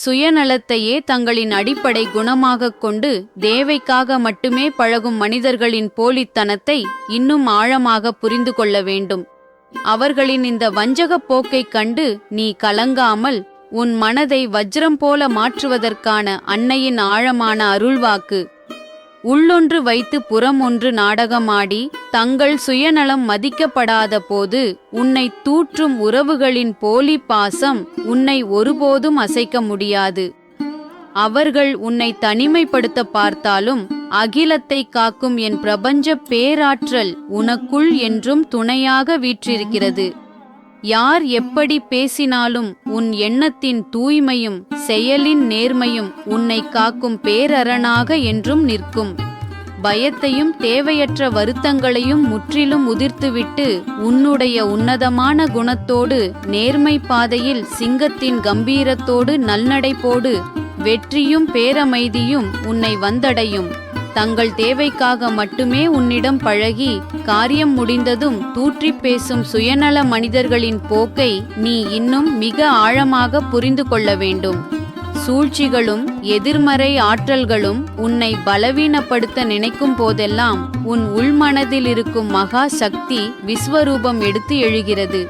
சுயநலத்தையே தங்களின் அடிப்படை குணமாகக் கொண்டு தேவைக்காக மட்டுமே பழகும் மனிதர்களின் போலித்தனத்தை இன்னும் ஆழமாக புரிந்து கொள்ள வேண்டும். அவர்களின் இந்த வஞ்சகப் போக்கைக் கண்டு நீ கலங்காமல் உன் மனதை வஜ்ரம் போல மாற்றுவதற்கான அன்னையின் ஆழமான அருள்வாக்கு. உள்ளொன்று வைத்து புறம் ஒன்று நாடகமாடி தங்கள் சுயநலம் மதிக்கப்படாத போது உன்னை தூற்றும் உறவுகளின் போலி பாசம் உன்னை ஒருபோதும் அசைக்க முடியாது. அவர்கள் உன்னை தனிமைப்படுத்த பார்த்தாலும் அகிலத்தை காக்கும் என் பிரபஞ்ச பேராற்றல் உனக்குள் என்றும் துணையாக வீற்றிருக்கிறது. யார் எப்படி பேசினாலும் உன் எண்ணத்தின் தூய்மையும் செயலின் நேர்மையும் உன்னை காக்கும் பேரரணாக என்றும் நிற்கும். பயத்தையும் தேவையற்ற வருத்தங்களையும் முற்றிலும் உதிர்த்துவிட்டு உன்னுடைய உன்னதமான குணத்தோடு நேர்மை பாதையில் சிங்கத்தின் கம்பீரத்தோடு நல்நடை போடு. வெற்றியும் பேரமைதியும் உன்னை வந்தடையும். தங்கள் தேவைக்காக மட்டுமே உன்னிடம் பழகி காரியம் முடிந்ததும் தூற்றி பேசும் சுயநல மனிதர்களின் போக்கை நீ இன்னும் மிக ஆழமாக புரிந்து கொள்ள வேண்டும். சூழ்ச்சிகளும் எதிர்மறை ஆற்றல்களும் உன்னை பலவீனப்படுத்த நினைக்கும் போதெல்லாம் உன் உள்மனதில் இருக்கும் மகா சக்தி விஸ்வரூபம் எடுத்து எழுகிறது.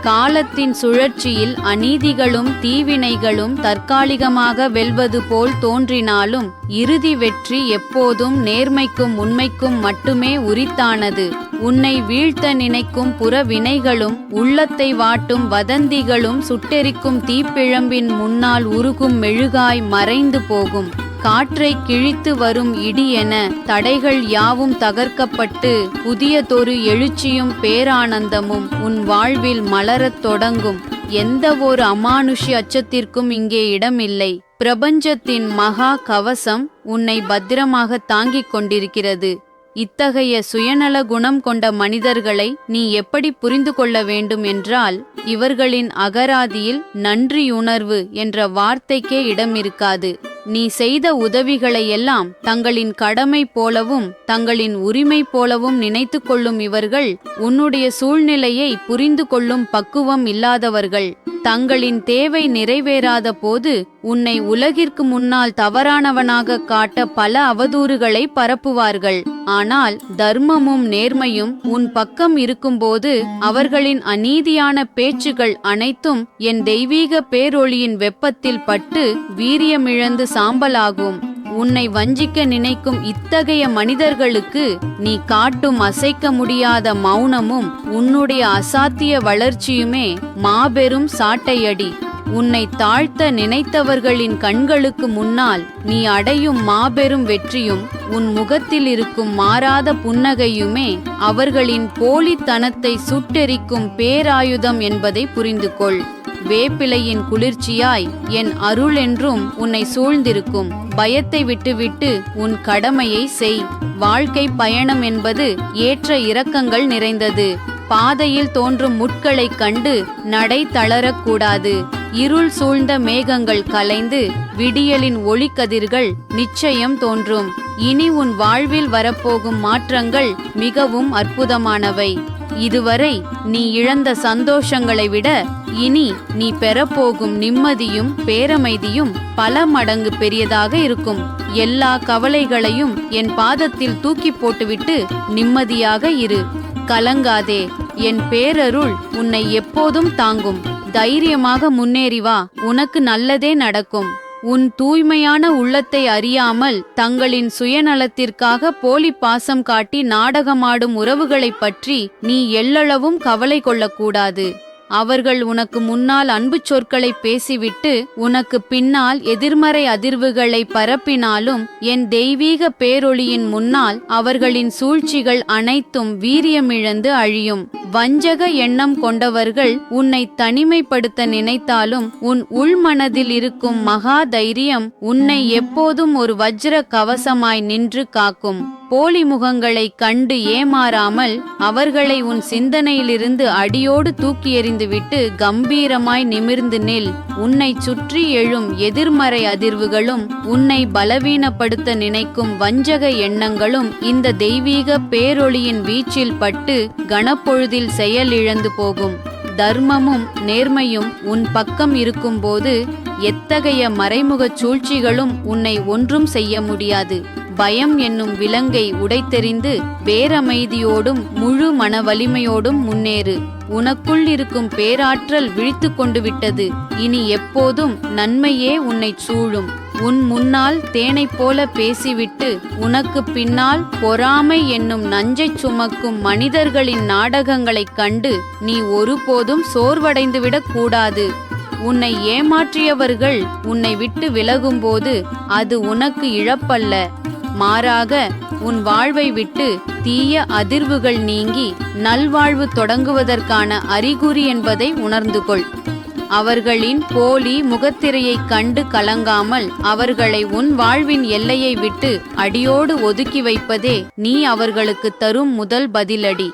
காலத்தின் சுழற்சியில் அநீதிகளும் தீவினைகளும் தற்காலிகமாக வெல்வது போல் தோன்றினாலும் இறுதி வெற்றி எப்போதும் நேர்மைக்கும் உண்மைக்கும் மட்டுமே உரித்தானது. உன்னை வீழ்த்த நினைக்கும் புறவினைகளும் உள்ளத்தை வாட்டும் வதந்திகளும் சுட்டெரிக்கும் தீப்பிழம்பின் முன்னால் உருகும் மெழுகாய் மறைந்து போகும். காற்றை கிழித்து வரும் இடி என தடைகள் யாவும் தகர்க்கப்பட்டு புதியதொரு எழுச்சியும் பேரானந்தமும் உன் வாழ்வில் மலரத் தொடங்கும். எந்த ஒரு அமானுஷ்ய அச்சத்திற்கும் இங்கே இடமில்லை. பிரபஞ்சத்தின் மகா கவசம் உன்னை பத்திரமாக தாங்கிக் கொண்டிருக்கிறது. இத்தகைய சுயநல குணம் கொண்ட மனிதர்களை நீ எப்படி புரிந்து கொள்ள வேண்டும் என்றால், இவர்களின் அகராதியில் நன்றியுணர்வு என்ற வார்த்தைக்கே இடமிருக்காது. நீ செய்த உதவிகளையெல்லாம் தங்களின் கடமை போலவும் தங்களின் உரிமை போலவும் நினைத்து கொள்ளும் இவர்கள் உன்னுடைய சூழ்நிலையை புரிந்து கொள்ளும் பக்குவம் இல்லாதவர்கள். தங்களின் தேவை நிறைவேறாத போது உன்னை உலகிற்கு முன்னால் தவறானவனாக காட்ட பல அவதூறுகளை பரப்புவார்கள். ஆனால் தர்மமும் நேர்மையும் உன் பக்கம் இருக்கும்போது அவர்களின் அநீதியான பேச்சுகள் அனைத்தும் என் தெய்வீக பேரொளியின் வெப்பத்தில் பட்டு வீரியமிழந்து சாம்பலாகும். உன்னை வஞ்சிக்க நினைக்கும் இத்தகைய மனிதர்களுக்கு நீ காட்டும் அசைக்க முடியாத மௌனமும் உன்னுடைய அசாத்திய வளர்ச்சியுமே மாபெரும் சாட்டையடி. உன்னை தாழ்த்த நினைத்தவர்களின் கண்களுக்கு முன்னால் நீ அடையும் மாபெரும் வெற்றியும் உன் முகத்தில் இருக்கும் மாறாத புன்னகையுமே அவர்களின் போலித்தனத்தை சுட்டெரிக்கும் பேராயுதம் என்பதை புரிந்து கொள். வேப்பிலையின் குளிர்ச்சியாய் என் அருள் என்றும் உன்னை சூழ்ந்திருக்கும். பயத்தை விட்டுவிட்டு உன் கடமையை செய். வாழ்க்கை பயணம் என்பது ஏற்ற இறக்கங்கள் நிறைந்தது. பாதையில் தோன்றும் முட்களைக் கண்டு நடை தளரக்கூடாது. இருள் சூழ்ந்த மேகங்கள் கலைந்து விடியலின் ஒளிக்கதிர்கள் நிச்சயம் தோன்றும். இனி உன் வாழ்வில் வரப்போகும் மாற்றங்கள் மிகவும் அற்புதமானவை. இதுவரை நீ இழந்த சந்தோஷங்களை விட இனி நீ பெறப்போகும் நிம்மதியும் பேரமைதியும் பல மடங்கு பெரியதாக இருக்கும். எல்லா கவலைகளையும் என் பாதத்தில் தூக்கி போட்டுவிட்டு நிம்மதியாக இரு. கலங்காதே. என் பேரருள் உன்னை எப்போதும் தாங்கும். தைரியமாக முன்னேறி வா. உனக்கு நல்லதே நடக்கும். உன் தூய்மையான உள்ளத்தை அறியாமல் தங்களின் சுயநலத்திற்காக போலி பாசம் காட்டி நாடகமாடும் உறவுகளைப் பற்றி நீ எள்ளளவும் கவலை கொள்ளக்கூடாது. அவர்கள் உனக்கு முன்னால் அன்பு சொற்களை பேசிவிட்டு உனக்கு பின்னால் எதிர்மறை அதிர்வுகளை பரப்பினாலும் என் தெய்வீக பேரொளியின் முன்னால் அவர்களின் சூழ்ச்சிகள் அனைத்தும் வீரியமிழந்து அழியும். வஞ்சக எண்ணம் கொண்டவர்கள் உன்னை தனிமைப்படுத்த நினைத்தாலும் உன் உள்மனதில் இருக்கும் மகா தைரியம் உன்னை எப்போதும் ஒரு வஜ்ர கவசமாய் நின்று காக்கும். போலி முகங்களை கண்டு ஏமாறாமல் அவர்களை உன் சிந்தனையிலிருந்து அடியோடு தூக்கி எறிந்துவிட்டு கம்பீரமாய் நிமிர்ந்து நில். உன்னை சுற்றி எழும் எதிர்மறை அதிர்வுகளும் உன்னை பலவீனப்படுத்த நினைக்கும் வஞ்சக எண்ணங்களும் இந்த தெய்வீக பேரொளியின் வீச்சில் பட்டு கணப்பொழுதில் செயல் இழந்து போகும். தர்மமும் நேர்மையும் உன் பக்கம் இருக்கும்போது எத்தகைய மறைமுகச் சூழ்ச்சிகளும் உன்னை ஒன்றும் செய்ய முடியாது. பயம் என்னும் விலங்கை உடைத்தெறிந்து பேரமைதியோடும் முழு மன வலிமையோடும் முன்னேறு. உனக்குள் இருக்கும் பேராற்றல் விழித்து கொண்டு விட்டது. இனி எப்போதும் நன்மையே உன்னைச் சூழும். உன் முன்னால் தேனைப் போல பேசிவிட்டு உனக்கு பின்னால் பொறாமை என்னும் நஞ்சைச் சுமக்கும் மனிதர்களின் நாடகங்களைக் கண்டு நீ ஒருபோதும் சோர்வடைந்துவிடக் கூடாது. உன்னை ஏமாற்றியவர்கள் உன்னை விட்டு விலகும்போது அது உனக்கு இழப்பல்ல, மாறாக உன் வாழ்வை விட்டு தீய அதிர்வுகள் நீங்கி நல்வாழ்வு தொடங்குவதற்கான அறிகுறி என்பதை உணர்ந்து கொள். அவர்களின் போலி முகத்திரையைக் கண்டு கலங்காமல் அவர்களை உன் வாழ்வின் எல்லையை விட்டு அடியோடு ஒதுக்கி வைப்பதே நீ அவர்களுக்கு தரும் முதல் பதிலடி.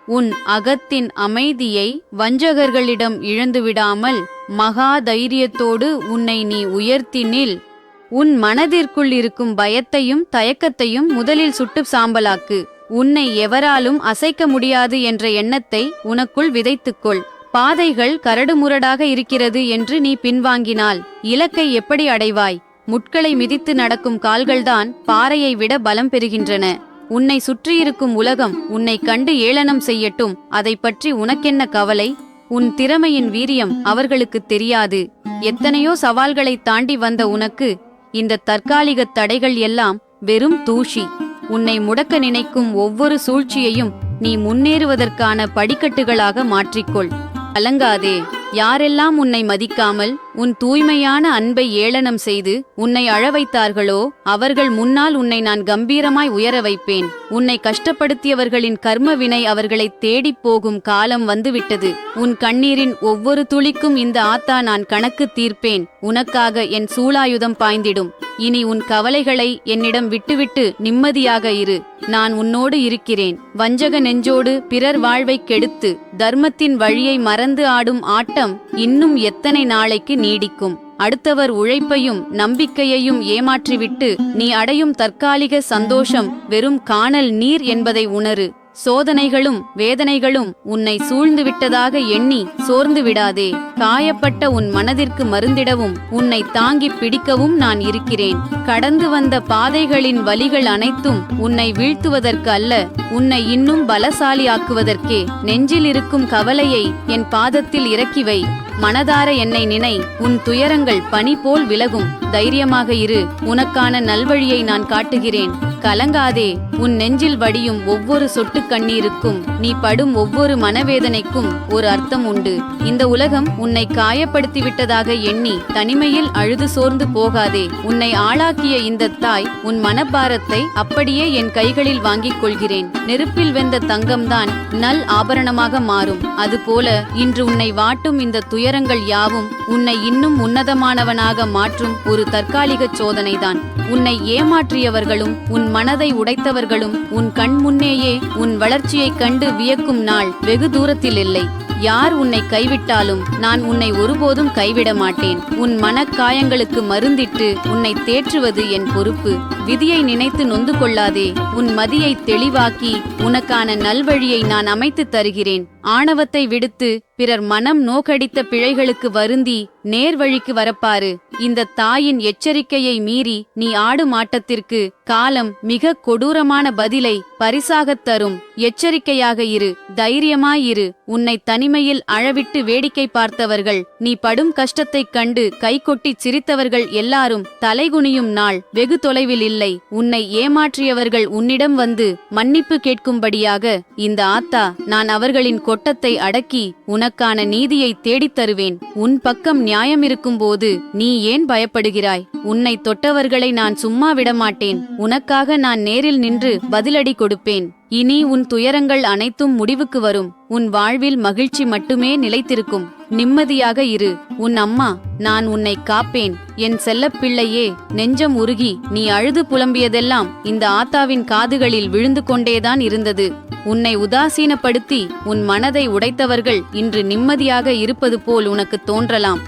உன் அகத்தின் அமைதியை வஞ்சகர்களிடம் இழந்துவிடாமல் மகா தைரியத்தோடு உன்னை நீ உயர்த்தி நில். உன் மனதிற்குள் இருக்கும் பயத்தையும் தயக்கத்தையும் முதலில் சுட்டு சாம்பலாக்கு. உன்னை எவராலும் அசைக்க முடியாது என்ற எண்ணத்தை உனக்குள் விதைத்துக்கொள். பாதைகள் கரடுமுரடாக இருக்கிறது என்று நீ பின்வாங்கினால் இலக்கை எப்படி அடைவாய்? முட்களை மிதித்து நடக்கும் கால்கள்தான் பாறையை விட பலம் பெறுகின்றன. உன்னை சுற்றியிருக்கும் உலகம் உன்னை கண்டு ஏளனம் செய்யட்டும், அதை பற்றி உனக்கென்ன கவலை? உன் திறமையின் வீரியம் அவர்களுக்கு தெரியாது. எத்தனையோ சவால்களை தாண்டி வந்த உனக்கு இந்த தற்காலிக தடைகள் எல்லாம் வெறும் தூசி. உன்னை முடக்க நினைக்கும் ஒவ்வொரு சூழ்ச்சியையும் நீ முன்னேறுவதற்கான படிக்கட்டுகளாக மாற்றிக்கொள். கலங்காதே. யாரெல்லாம் உன்னை மதிக்காமல் உன் தூய்மையான அன்பை ஏளனம் செய்து உன்னை அழ வைத்தார்களோ அவர்கள் முன்னால் உன்னை நான் கம்பீரமாய் உயர வைப்பேன். உன்னை கஷ்டப்படுத்தியவர்களின் கர்ம வினை அவர்களை தேடிப் போகும் காலம் வந்துவிட்டது. உன் கண்ணீரின் ஒவ்வொரு துளிக்கும் இந்த ஆத்தா நான் கணக்கு தீர்ப்பேன். உனக்காக என் சூலாயுதம் பாய்ந்திடும். இனி உன் கவலைகளை என்னிடம் விட்டுவிட்டு நிம்மதியாக இரு. நான் உன்னோடு இருக்கிறேன். வஞ்சக நெஞ்சோடு பிறர் வாழ்வை கெடுத்து தர்மத்தின் வழியை மறந்து ஆடும் ஆட்டம் இன்னும் எத்தனை நாளைக்கு நீடிக்கும்? அடுத்தவர் உழைப்பையும் நம்பிக்கையையும் ஏமாற்றிவிட்டு நீ அடையும் தற்காலிக சந்தோஷம் வெறும் காணல் நீர் என்பதை உணரு. சோதனைகளும் வேதனைகளும் உன்னை சூழ்ந்து விட்டதாக எண்ணி சோர்ந்து விடாதே. காயப்பட்ட உன் மனதிற்கு மருந்திடவும் உன்னை தாங்கி பிடிக்கவும் நான் இருக்கிறேன். கடந்து வந்த பாதைகளின் வலிகள் அனைத்தும் உன்னை வீழ்த்துவதற்கு அல்ல, உன்னை இன்னும் பலசாலியாக்குவதற்கே. நெஞ்சில் இருக்கும் கவலையை என் பாதத்தில் இறக்கி வை. மனதார என்னை நினை. உன் துயரங்கள் பனி போல் விலகும். தைரியமாக இரு. உனக்கான நல்வழியை நான் காட்டுகிறேன். கலங்காதே. உன் நெஞ்சில் வடியும் ஒவ்வொரு சொட்டு கண்ணீருக்கும் நீ படும் ஒவ்வொரு மனவேதனைக்கும் ஒரு அர்த்தம் உண்டு. இந்த உலகம் உன்னை காயப்படுத்திவிட்டதாக எண்ணி தனிமையில் அழுது சோர்ந்து போகாதே. உன்னை ஆளாக்கிய இந்த தாய் உன் மனபாரத்தை அப்படியே என் கைகளில் வாங்கிக் கொள்கிறேன். நெருப்பில் வெந்த தங்கம்தான் நல் ஆபரணமாக மாறும். அதுபோல இன்று உன்னை வாட்டும் இந்த துயரங்கள் யாவும் உன்னை இன்னும் உன்னதமானவனாக மாற்றும் ஒரு தற்காலிக சோதனைதான். உன்னை ஏமாற்றியவர்களும் உன் மனதை உடைத்தவர்களும் உன் கண் முன்னேயே உன் வளர்ச்சியைக் கண்டு வியக்கும் நாள் வெகு தூரத்தில் இல்லை. யார் உன்னை கைவிட்டாலும் நான் உன்னை ஒருபோதும் கைவிட மாட்டேன். உன் மனக்காயங்களுக்கு மருந்திட்டு உன்னை தேற்றுவது என் பொறுப்பு. விதியை நினைத்து நொந்து கொள்ளாதே. உன் மதியை தெளிவாக்கி உனக்கான நல்வழியை நான் அமைத்து தருகிறேன். ஆணவத்தை விடுத்து பிறர் மனம் நோக்கடித்த பிழைகளுக்கு வருந்தி நேர்வழிக்கு வரப்பாரு. இந்த தாயின் எச்சரிக்கையை மீறி நீ ஆடும் ஆட்டத்திற்கு காலம் மிக கொடூரமான பதிலை பரிசாகத் தரும். எச்சரிக்கையாக இரு. தைரியமாயிரு. உன்னை தனிமையில் அழவிட்டு வேடிக்கை பார்த்தவர்கள், நீ படும் கஷ்டத்தைக் கண்டு கைகொட்டி சிரித்தவர்கள் எல்லாரும் தலைகுனியும் நாள் வெகு தொலைவில் இல்லை. உன்னை ஏமாற்றியவர்கள் உன்னிடம் வந்து மன்னிப்பு கேட்கும்படியாக இந்த ஆத்தா நான் அவர்களின் கொட்டத்தை அடக்கி உனக்கான நீதியை தேடித் தருவேன். உன் பக்கம் நியாயம் இருக்கும்போது நீ ஏன் பயப்படுகிறாய்? உன்னை தொட்டவர்களை நான் சும்மா விடமாட்டேன். உனக்காக நான் நேரில் நின்று பதிலடி கொடுப்பேன். இனி உன் துயரங்கள் அனைத்தும் முடிவுக்கு வரும். உன் வாழ்வில் மகிழ்ச்சி மட்டுமே நிலைத்திருக்கும். நிம்மதியாக இரு. உன் அம்மா நான் உன்னை காப்பேன். என் செல்லப்பிள்ளையே. நெஞ்சம் உருகி நீ அழுது புலம்பியதெல்லாம் இந்த ஆத்தாவின் காதுகளில் விழுந்து கொண்டேதான் இருந்தது. உன்னை உதாசீனப்படுத்தி உன் மனதை உடைத்தவர்கள் இன்று நிம்மதியாக இருப்பது போல் உனக்கு தோன்றலாம்.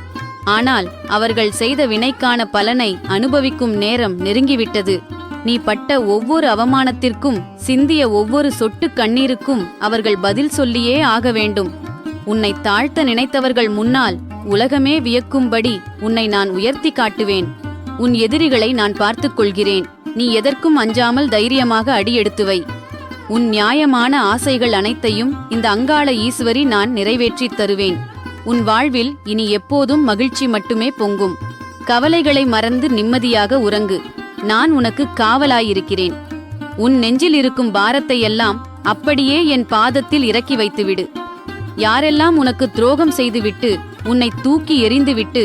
ஆனால் அவர்கள் செய்த வினைக்கான பலனை அனுபவிக்கும் நேரம் நெருங்கிவிட்டது. நீ பட்ட ஒவ்வொரு அவமானத்திற்கும் சிந்திய ஒவ்வொரு சொட்டு கண்ணீருக்கும் அவர்கள் பதில் சொல்லியே ஆக வேண்டும். உன்னை தாழ்த்த நினைத்தவர்கள் முன்னால் உலகமே வியக்கும்படி உன்னை நான் உயர்த்தி காட்டுவேன். உன் எதிரிகளை நான் பார்த்துக் கொள்கிறேன். நீ எதற்கும் அஞ்சாமல் தைரியமாக அடியெடுத்து வை. உன் நியாயமான ஆசைகள் அனைத்தையும் இந்த அங்காள ஈஸ்வரி நான் நிறைவேற்றித் தருவேன். உன் வாழ்வில் இனி எப்போதும் மகிழ்ச்சி மட்டுமே பொங்கும். கவலைகளை மறந்து நிம்மதியாக உறங்கு. நான் உனக்கு காவலாயிருக்கிறேன். உன் நெஞ்சில் இருக்கும் பாரத்தை எல்லாம் அப்படியே என் பாதத்தில் இறக்கி வைத்துவிடு. யாரெல்லாம் உனக்கு துரோகம் செய்துவிட்டு உன்னை தூக்கி எறிந்துவிட்டு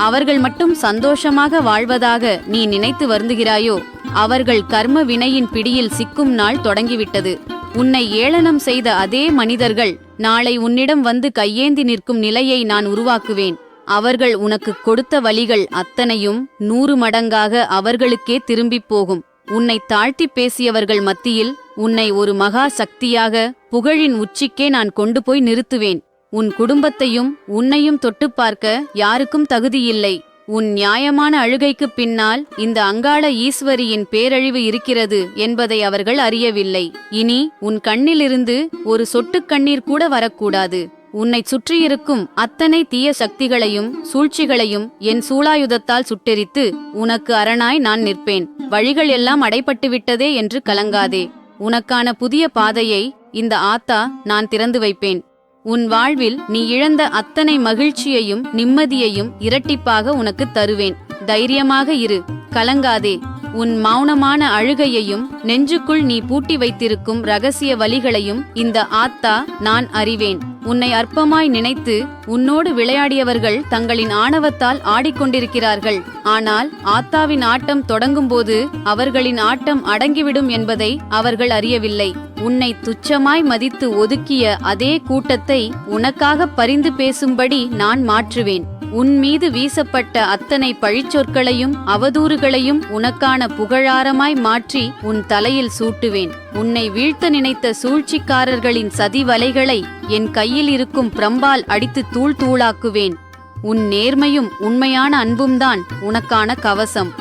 அவர்கள் மட்டும் சந்தோஷமாக வாழ்வதாக நீ நினைத்து வருந்துகிறாயோ, அவர்கள் கர்ம வினையின் பிடியில் சிக்கும் நாள் தொடங்கிவிட்டது. உன்னை ஏளனம் செய்த அதே மனிதர்கள் நாளை உன்னிடம் வந்து கையேந்தி நிற்கும் நிலையை நான் உருவாக்குவேன். அவர்கள் உனக்கு கொடுத்த வலிகள் அத்தனையும் 100 மடங்காக அவர்களுக்கே திரும்பிப் போகும். உன்னை தாழ்த்தி பேசியவர்கள் மத்தியில் உன்னை ஒரு மகா சக்தியாக புகழின் உச்சிக்கே நான் கொண்டு போய் நிறுத்துவேன். உன் குடும்பத்தையும் உன்னையும் தொட்டு பார்க்க யாருக்கும் தகுதியில்லை. உன் நியாயமான அழுகைக்கு பின்னால் இந்த அங்காள ஈஸ்வரியின் பேரழிவு இருக்கிறது என்பதை அவர்கள் அறியவில்லை. இனி உன் கண்ணிலிருந்து ஒரு சொட்டு கண்ணீர் கூட வரக்கூடாது. உன்னை சுற்றியிருக்கும் அத்தனை தீய சக்திகளையும் சூழ்ச்சிகளையும் என் சூளாயுதத்தால் சுட்டெரித்து உனக்கு அரணாய் நான் நிற்பேன். வழிகள் எல்லாம் அடைபட்டு விட்டதே என்று கலங்காதே. உனக்கான புதிய பாதையை இந்த ஆத்தா நான் திறந்து வைப்பேன். உன் வாழ்வில் நீ இழந்த அத்தனை மகிழ்ச்சியையும் நிம்மதியையும் இரட்டிப்பாக உனக்கு தருவேன். தைரியமாக இரு, கலங்காதே. உன் மௌனமான அழுகையையும் நெஞ்சுக்குள் நீ பூட்டி வைத்திருக்கும் ரகசிய வலிகளையும் இந்த ஆத்தா நான் அறிவேன். உன்னை அற்பமாய் நினைத்து உன்னோடு விளையாடியவர்கள் தங்களின் ஆணவத்தால் ஆடிக்கொண்டிருக்கிறார்கள். ஆனால் ஆத்தாவின் ஆட்டம் தொடங்கும்போது அவர்களின் ஆட்டம் அடங்கிவிடும் என்பதை அவர்கள் அறியவில்லை. உன்னை துச்சமாய் மதித்து ஒதுக்கிய அதே கூட்டத்தை உனக்காக பரிந்து பேசும்படி நான் மாற்றுவேன். உன் மீது வீசப்பட்ட அத்தனை பழிச்சொற்களையும் அவதூறுகளையும் உனக்கான புகழாரமாய் மாற்றி உன் தலையில் சூட்டுவேன். உன்னை வீழ்த்த நினைத்த சூழ்ச்சிக்காரர்களின் சதி வலைகளை என் கையில் இருக்கும் பிரம்பால் அடித்து தூள் தூளாக்குவேன். உன் நேர்மையும் உண்மையான அன்பும்தான் உனக்கான கவசம்.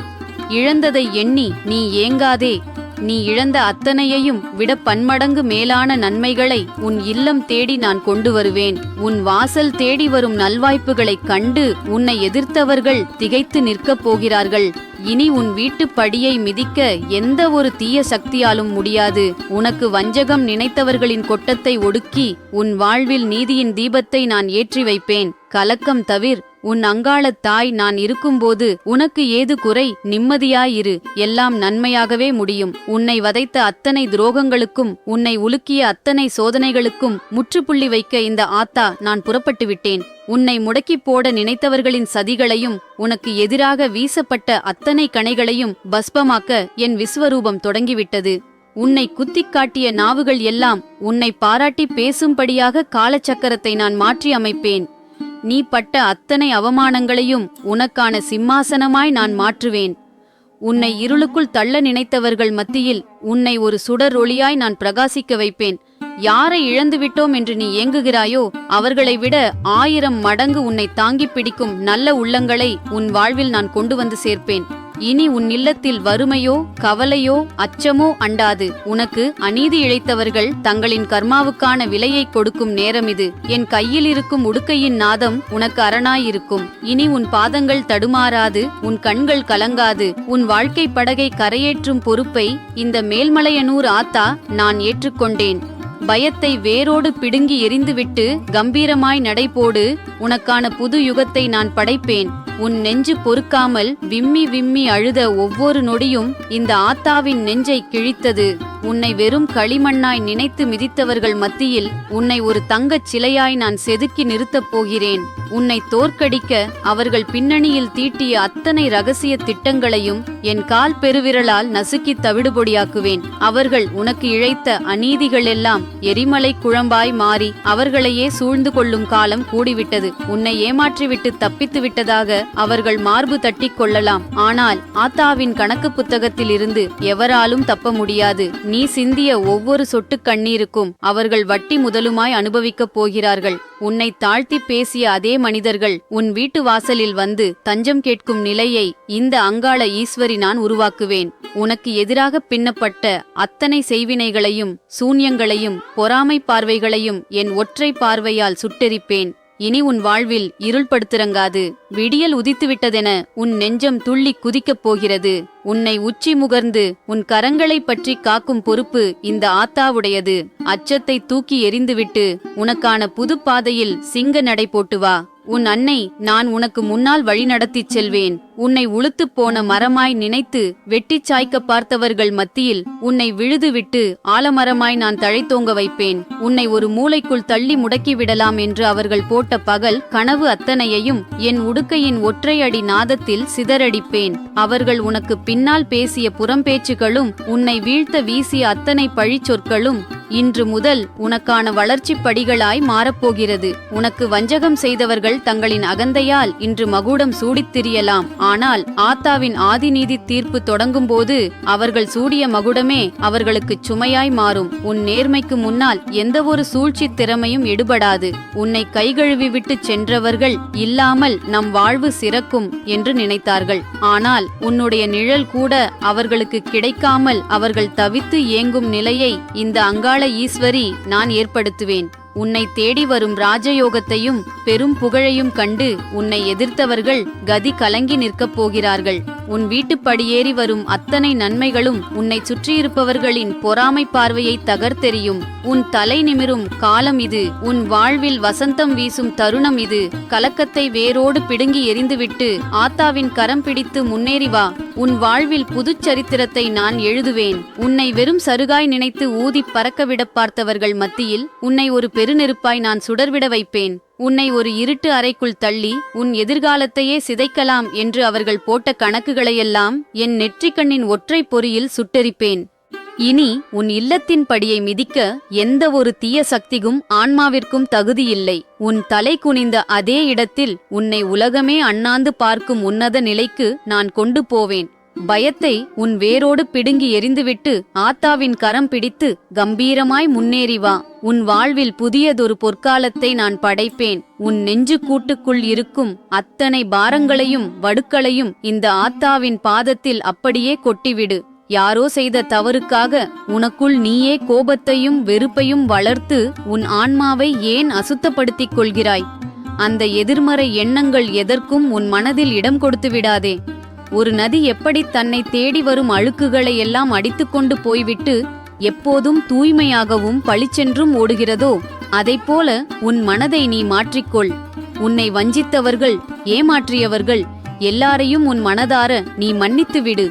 இழந்ததை எண்ணி நீ ஏங்காதே. நீ இழந்த அத்தனையையும் விட பன்மடங்கு மேலான நன்மைகளை உன் இல்லம் தேடி நான் கொண்டு வருவேன். உன் வாசல் தேடி வரும் நல்வாய்ப்புகளைக் கண்டு உன்னை எதிர்த்தவர்கள் திகைத்து நிற்கப் போகிறார்கள். இனி உன் வீட்டுப் படியை மிதிக்க எந்த ஒரு தீய சக்தியாலும் முடியாது. உனக்கு வஞ்சகம் நினைத்தவர்களின் கொட்டத்தை ஒடுக்கி உன் வாழ்வில் நீதியின் தீபத்தை நான் ஏற்றி வைப்பேன். கலக்கம் தவிர். உன் அங்காளத் தாய் நான் இருக்கும்போது உனக்கு ஏது குறை? நிம்மதியாயிரு. எல்லாம் நன்மையாகவே முடியும். உன்னை வதைத்த அத்தனை துரோகங்களுக்கும் உன்னை உலுக்கிய அத்தனை சோதனைகளுக்கும் முற்றுப்புள்ளி வைக்க இந்த ஆத்தா நான் புறப்பட்டு விட்டேன். உன்னை முடக்கிப் போட நினைத்தவர்களின் சதிகளையும் உனக்கு எதிராக வீசப்பட்ட அத்தனை கணைகளையும் பஸ்பமாக்க என் விஸ்வரூபம் தொடங்கிவிட்டது. உன்னை குத்திக் காட்டிய நாவுகள் எல்லாம் உன்னை பாராட்டி பேசும்படியாக காலச்சக்கரத்தை நான் மாற்றி அமைப்பேன். நீ பட்ட அத்தனை அவமானங்களையும் உனக்கான சிம்மாசனமாய் நான் மாற்றுவேன். உன்னை இருளுக்குள் தள்ள நினைத்தவர்கள் மத்தியில் உன்னை ஒரு சுடர் ஒளியாய் நான் பிரகாசிக்க வைப்பேன். யாரை இழந்துவிட்டோம் என்று நீ ஏங்குகிறாயோ அவர்களை விட 1000 மடங்கு உன்னை தாங்கிப் பிடிக்கும் நல்ல உள்ளங்களை உன் வாழ்வில் நான் கொண்டு வந்து சேர்ப்பேன். இனி உன் இல்லத்தில் வறுமையோ கவலையோ அச்சமோ அண்டாது. உனக்கு அநீதி இழைத்தவர்கள் தங்களின் கர்மாவுக்கான விலையை கொடுக்கும் நேரம் இது. என் கையில் இருக்கும் உடுக்கையின் நாதம் உனக்கு அரணாயிருக்கும். இனி உன் பாதங்கள் தடுமாறாது, உன் கண்கள் கலங்காது. உன் வாழ்க்கை படகை கரையேற்றும் பொறுப்பை இந்த மேல்மலையனூர் ஆத்தா நான் ஏற்றுக்கொண்டேன். பயத்தை வேரோடு பிடுங்கி எறிந்துவிட்டு கம்பீரமாய் நடைபோடு. உனக்கான புது யுகத்தை நான் படைப்பேன். உன் நெஞ்சு பொறுக்காமல் விம்மி விம்மி அழுத ஒவ்வொரு நொடியும் இந்த ஆத்தாவின் நெஞ்சை கிழித்தது. உன்னை வெறும் களிமண்ணாய் நினைத்து மிதித்தவர்கள் மத்தியில் உன்னை ஒரு தங்கச் சிலையாய் நான் செதுக்கி நிறுத்தப் போகிறேன். உன்னை தோற்கடிக்க அவர்கள் பின்னணியில் தீட்டிய அத்தனை ரகசிய திட்டங்களையும் என் கால் பெருவிரலால் நசுக்கி தவிடுபொடியாக்குவேன். அவர்கள் உனக்கு இழைத்த அநீதிகள் எல்லாம் எரிமலை குழம்பாய் மாறி அவர்களையே சூழ்ந்து கொள்ளும் காலம் கூடிவிட்டது. உன்னை ஏமாற்றிவிட்டு தப்பித்து விட்டதாக அவர்கள் மார்பு தட்டி கொள்ளலாம். ஆனால் ஆத்தாவின் கணக்கு புத்தகத்தில் இருந்து எவராலும் தப்ப முடியாது. நீ சிந்திய ஒவ்வொரு சொட்டு கண்ணீருக்கும் அவர்கள் வட்டி முதலுமாய் அனுபவிக்கப் போகிறார்கள். உன்னை தாழ்த்தி பேசிய அதே மனிதர்கள் உன் வீட்டு வாசலில் வந்து தஞ்சம் கேட்கும் நிலையை இந்த அங்காள ஈஸ்வரி நான் உருவாக்குவேன். உனக்கு எதிராக பின்னப்பட்ட அத்தனை செய்வினைகளையும் சூன்யங்களையும் பொறாமை பார்வைகளையும் என் ஒற்றை பார்வையால் சுட்டெரிப்பேன். இனி உன் வாழ்வில் இருள் படுத்திறங்காது. விடியல் உதித்துவிட்டதென உன் நெஞ்சம் துள்ளி குதிக்கப் போகிறது. உன்னை உச்சி முகர்ந்து உன் கரங்களை பற்றி காக்கும் பொறுப்பு இந்த ஆத்தாவுடையது. அச்சத்தை தூக்கி எறிந்துவிட்டு உனக்கான புது பாதையில் சிங்க நடை போட்டு வா. உன் அன்னை நான் உனக்கு முன்னால் வழி நடத்திச் செல்வேன். உன்னை உளுத்துப் போன மரமாய் நினைத்து வெட்டிச் சாய்க்க பார்த்தவர்கள் மத்தியில் உன்னை விழுதுவிட்டு ஆலமரமாய் நான் தழைத்தோங்க வைப்பேன். உன்னை ஒரு மூலைக்குள் தள்ளி முடக்கிவிடலாம் என்று அவர்கள் போட்ட பகல் கனவு அத்தனையையும் என் உடுக்கையின் ஒற்றையடி நாதத்தில் சிதறடிப்பேன். அவர்கள் உனக்கு பின்னால் பேசிய புறம்பேச்சுகளும் உன்னை வீழ்த்த வீசிய அத்தனை பழிச்சொற்களும் இன்று முதல் உனக்கான வளர்ச்சிப் படிகளாய் மாறப்போகிறது. உனக்கு வஞ்சகம் செய்தவர்கள் தங்களின் அகந்தையால் இன்று மகுடம் சூடித் திரியலாம். ஆனால் ஆத்தாவின் ஆதிநீதி தீர்ப்பு தொடங்கும் போது அவர்கள் சூடிய மகுடமே அவர்களுக்குச் சுமையாய் மாறும். உன் நேர்மைக்கு முன்னால் எந்த ஒரு சூழ்ச்சி திறமையும் எடுபடாது. உன்னை கைகழுவி விட்டுச் சென்றவர்கள் இல்லாமல் நம் வாழ்வு சிறக்கும் என்று நினைத்தார்கள். ஆனால் உன்னுடைய நிழல் கூட அவர்களுக்கு கிடைக்காமல் அவர்கள் தவித்து ஏங்கும் நிலையை இந்த அங்காள ஈஸ்வரி நான் ஏற்படுத்துவேன். உன்னை தேடி வரும் ராஜயோகத்தையும் பெரும் புகழையும் கண்டு உன்னை எதிர்த்தவர்கள் கதி கலங்கி நிற்கப் போகிறார்கள். உன் வீட்டுப்படியேறி வரும் அத்தனை நன்மைகளும் உன்னை சுற்றியிருப்பவர்களின் பொறாமை பார்வையை தகர்த்தெறியும். உன் தலை நிமிரும் காலம் இது. உன் வாழ்வில் வசந்தம் வீசும் தருணம் இது. கலக்கத்தை வேரோடு பிடுங்கி எறிந்துவிட்டு ஆத்தாவின் கரம் பிடித்து முன்னேறி வா. உன் வாழ்வில் புதுச் சரித்திரத்தை நான் எழுதுவேன். உன்னை வெறும் சருகாய் நினைத்து ஊதி பறக்கவிட பார்த்தவர்கள் மத்தியில் உன்னை ஒரு பெருநெருப்பாய் நான் சுடர்விட வைப்பேன். உன்னை ஒரு இருட்டு அறைக்குள் தள்ளி உன் எதிர்காலத்தையே சிதைக்கலாம் என்று அவர்கள் போட்ட கணக்குகளையெல்லாம் என் நெற்றிக்கண்ணின் ஒற்றை பொறியில் சுட்டெரிப்பேன். இனி உன் இல்லத்தின் படியை மிதிக்க எந்த ஒரு தீய சக்திக்கும் ஆன்மாவிற்கும் தகுதியில்லை. உன் தலை குனிந்த அதே இடத்தில் உன்னை உலகமே அண்ணாந்து பார்க்கும் உன்னத நிலைக்கு நான் கொண்டு போவேன். பயத்தை உன் வேரோடு பிடுங்கி எறிந்துவிட்டு ஆத்தாவின் கரம் பிடித்து கம்பீரமாய் முன்னேறி வா. உன் வாழ்வில் புதியதொரு பொற்காலத்தை நான் படைப்பேன். உன் நெஞ்சு கூட்டுக்குள் இருக்கும் அத்தனை பாரங்களையும் வடுக்களையும் இந்த ஆத்தாவின் பாதத்தில் அப்படியே கொட்டிவிடு. யாரோ செய்த தவறுக்காக உனக்குள் நீயே கோபத்தையும் வெறுப்பையும் வளர்த்து உன் ஆன்மாவை ஏன் அசுத்தப்படுத்திக் கொள்கிறாய்? அந்த எதிர்மறை எண்ணங்கள் எதற்கும் உன் மனதில் இடம் கொடுத்து விடாதே. ஒரு நதி எப்படி தன்னை தேடி வரும் அழுக்குகளை எல்லாம் அடித்துக்கொண்டு போய்விட்டு எப்போதும் தூய்மையாகவும் பளிச்சென்றும் ஓடுகிறதோ அதைப்போல உன் மனதை நீ மாற்றிக்கொள். உன்னை வஞ்சித்தவர்கள் ஏமாற்றியவர்கள் எல்லாரையும் உன் மனதார நீ மன்னித்து விடு.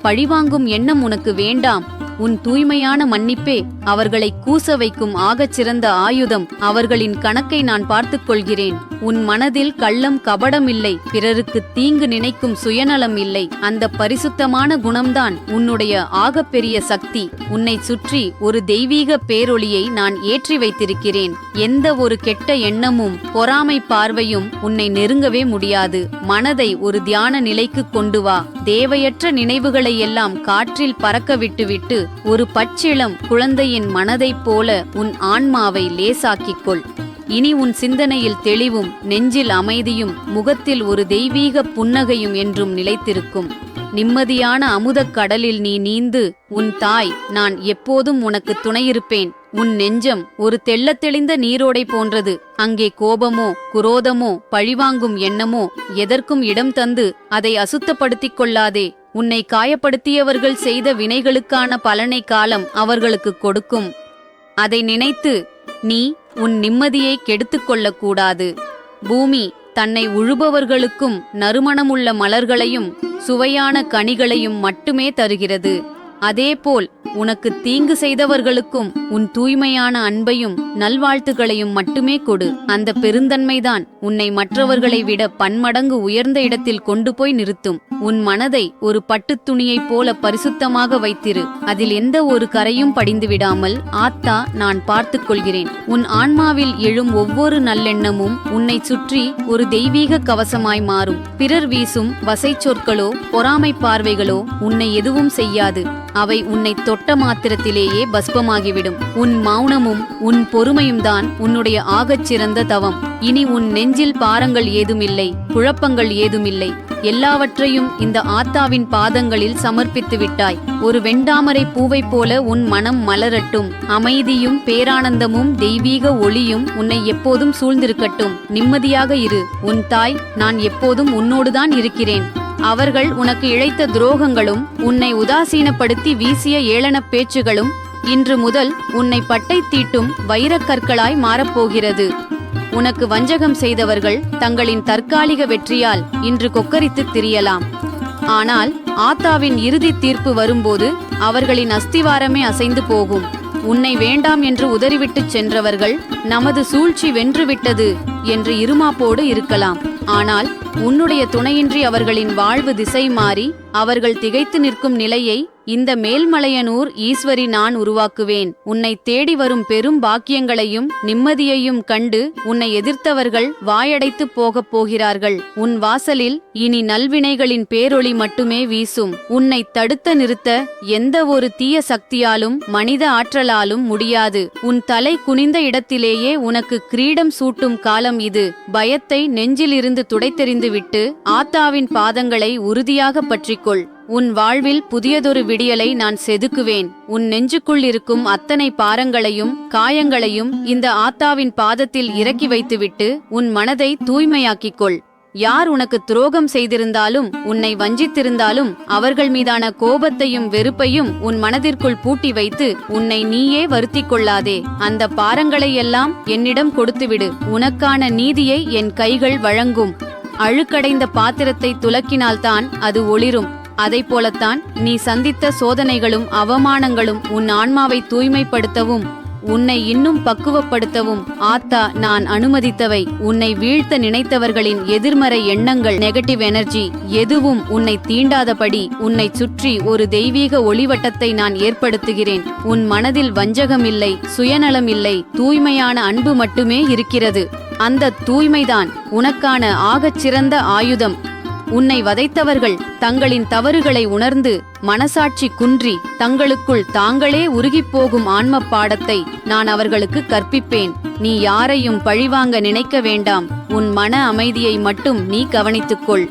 பழிவாங்கும் எண்ணம் உனக்கு வேண்டாம். உன் தூய்மையான மன்னிப்பே அவர்களை கூச வைக்கும் ஆகச் சிறந்த ஆயுதம். அவர்களின் கணக்கை நான் பார்த்துக் கொள்கிறேன். உன் மனதில் கள்ளம் கபடம் இல்லை. பிறருக்கு தீங்கு நினைக்கும் சுயநலம் இல்லை. அந்த பரிசுத்தமான குணம்தான் உன்னுடைய ஆகப்பெரிய சக்தி. உன்னை சுற்றி ஒரு தெய்வீக பேரொளியை நான் ஏற்றி வைத்திருக்கிறேன். எந்த ஒரு கெட்ட எண்ணமும் பொறாமை பார்வையும் உன்னை நெருங்கவே முடியாது. மனதை ஒரு தியான நிலைக்கு கொண்டு வா. தேவையற்ற நினைவுகளை எல்லாம் காற்றில் பறக்க விட்டுவிட்டு ஒரு பச்சிளம் குழந்தையின் மனதைப் போல உன் ஆன்மாவை லேசாக்கிக்கொள். இனி உன் சிந்தனையில் தெளிவும் நெஞ்சில் அமைதியும் முகத்தில் ஒரு தெய்வீக புன்னகையும் என்றும் நிலைத்திருக்கும். நிம்மதியான அமுதக் கடலில் நீ நீந்து உன் தாய் நான் எப்போதும் உனக்கு துணையிருப்பேன். உன் நெஞ்சம் ஒரு தெள்ளத் தெளிந்த நீரோடை போன்றது. அங்கே கோபமோ குரோதமோ பழிவாங்கும் எண்ணமோ எதற்கும் இடம் தந்து அதை அசுத்தப்படுத்திக் கொள்ளாதே. உன்னை காயப்படுத்தியவர்கள் செய்த வினைகளுக்கான பலனை காலம் அவர்களுக்கு கொடுக்கும். அதை நினைத்து நீ உன் நிம்மதியை கெடுத்துக் கொள்ளக்கூடாது. பூமி தன்னை உழுபவர்களுக்கும் நறுமணமுள்ள மலர்களையும் சுவையான கனிகளையும் மட்டுமே தருகிறது. அதேபோல் உனக்கு தீங்கு செய்தவர்களுக்கும் உன் தூய்மையான அன்பையும் நல்வாழ்த்துகளையும் மட்டுமே கொடு. அந்த பெருந்தன்மைதான் உன்னை மற்றவர்களை விட பன்மடங்கு உயர்ந்த இடத்தில் கொண்டு போய் நிறுத்தும். உன் மனதை ஒரு பட்டுத் துணியைப் போல பரிசுத்தமாக வைத்திரு. அதில் எந்த ஒரு கரையும் படிந்து விடாமல் ஆத்தா நான் பார்த்துக் கொள்கிறேன். உன் ஆன்மாவில் எழும் ஒவ்வொரு நல்லெண்ணமும் உன்னை சுற்றி ஒரு தெய்வீக கவசமாய் மாறும். பிறர் வீசும் வசை சொற்களோ பொறாமை பார்வைகளோ உன்னை எதுவும் செய்யாது. அவை உன்னை தொட்ட மாத்திரத்திலேயே பஸ்பமாகிவிடும். உன் மௌனமும் உன் பொறுமையும் தான் உன்னுடைய ஆகச் சிறந்த தவம். இனி உன் நெஞ்சில் பாரங்கள் ஏதுமில்லை, குழப்பங்கள் ஏதுமில்லை. எல்லாவற்றையும் இந்த ஆத்தாவின் பாதங்களில் சமர்ப்பித்து விட்டாய். ஒரு வெண்டாமரை பூவைப் போல உன் மனம் மலரட்டும். அமைதியும் பேரானந்தமும் தெய்வீக ஒளியும் உன்னை எப்போதும் சூழ்ந்திருக்கட்டும். நிம்மதியாக இரு. உன் தாய் நான் எப்போதும் உன்னோடுதான் இருக்கிறேன். அவர்கள் உனக்கு இழைத்த துரோகங்களும் உன்னை உதாசீனப்படுத்தி வீசிய ஏளனப் பேச்சுகளும் இன்று முதல் உன்னை பட்டை தீட்டும் வைரக்கற்களாய் மாறப்போகிறது. உனக்கு வஞ்சகம் செய்தவர்கள் தங்களின் தற்காலிக வெற்றியால் இன்று கொக்கரித்து திரியலாம். ஆனால் ஆத்தாவின் இறுதி தீர்ப்பு வரும்போது அவர்களின் அஸ்திவாரமே அசைந்து போகும். உன்னை வேண்டாம் என்று உதறிவிட்டுச் சென்றவர்கள் நமது சூழ்ச்சி வென்றுவிட்டது என்று இருமாப்போடு இருக்கலாம். ஆனால் உன்னுடைய துணையின்றி அவர்களின் வாழ்வு திசை மாறி அவர்கள் திகைத்து நிற்கும் நிலையை இந்த மேல்மலையனூர் ஈஸ்வரி நான் உருவாக்குவேன். உன்னை தேடி வரும் பெரும் பாக்கியங்களையும் நிம்மதியையும் கண்டு உன்னை எதிர்த்தவர்கள் வாயடைத்து போகப் போகிறார்கள். உன் வாசலில் இனி நல்வினைகளின் பேரொளி மட்டுமே வீசும். உன்னை தடுத்த நிறுத்த எந்த ஒரு தீய சக்தியாலும் மனித ஆற்றலாலும் முடியாது. உன் தலை குனிந்த இடத்திலேயே உனக்கு கிரீடம் சூட்டும் காலம் இது. பயத்தை நெஞ்சிலிருந்து துடைத்தெறிந்துவிட்டு ஆத்தாவின் பாதங்களை உறுதியாக பற்றிக்கொள். உன் வாழ்வில் புதியதொரு விடியலை நான் செதுக்குவேன். உன் நெஞ்சுக்குள் இருக்கும் அத்தனை பாரங்களையும் காயங்களையும் இந்த ஆத்தாவின் பாதத்தில் இறக்கி வைத்துவிட்டு உன் மனதை தூய்மையாக்கிக்கொள். யார் உனக்கு துரோகம் செய்திருந்தாலும் உன்னை வஞ்சித்திருந்தாலும் அவர்கள் மீதான கோபத்தையும் வெறுப்பையும் உன் மனதிற்குள் பூட்டி வைத்து உன்னை நீயே வருத்திக் கொள்ளாதே. அந்த பாரங்களையெல்லாம் என்னிடம் கொடுத்துவிடு. உனக்கான நீதியை என் கைகள் வழங்கும். அழுக்கடைந்த பாத்திரத்தை துலக்கினால்தான் அது ஒளிரும். அதைப்போலத்தான் நீ சந்தித்த சோதனைகளும் அவமானங்களும் உன் ஆன்மாவை தூய்மைப்படுத்தவும் உன்னை இன்னும் பக்குவப்படுத்தவும் ஆத்தா நான் அனுமதித்தவை. உன்னை வீழ்த்த நினைத்தவர்களின் எதிர்மறை எண்ணங்கள், நெகட்டிவ் எனர்ஜி எதுவும் உன்னை தீண்டாதபடி உன்னை சுற்றி ஒரு தெய்வீக ஒளிவட்டத்தை நான் ஏற்படுத்துகிறேன். உன் மனதில் வஞ்சகமில்லை, சுயநலமில்லை, தூய்மையான அன்பு மட்டுமே இருக்கிறது. அந்த தூய்மைதான் உனக்கான ஆகச்சிறந்த ஆயுதம். உன்னை வதைத்தவர்கள் தங்களின் தவறுகளை உணர்ந்து மனசாட்சி குன்றி தங்களுக்குள் தாங்களே உருகிப்போகும் ஆன்ம பாடத்தை நான் அவர்களுக்கு கற்பிப்பேன். நீ யாரையும் பழிவாங்க நினைக்க வேண்டாம். உன் மன அமைதியை மட்டும் நீ கவனித்துக்கொள்.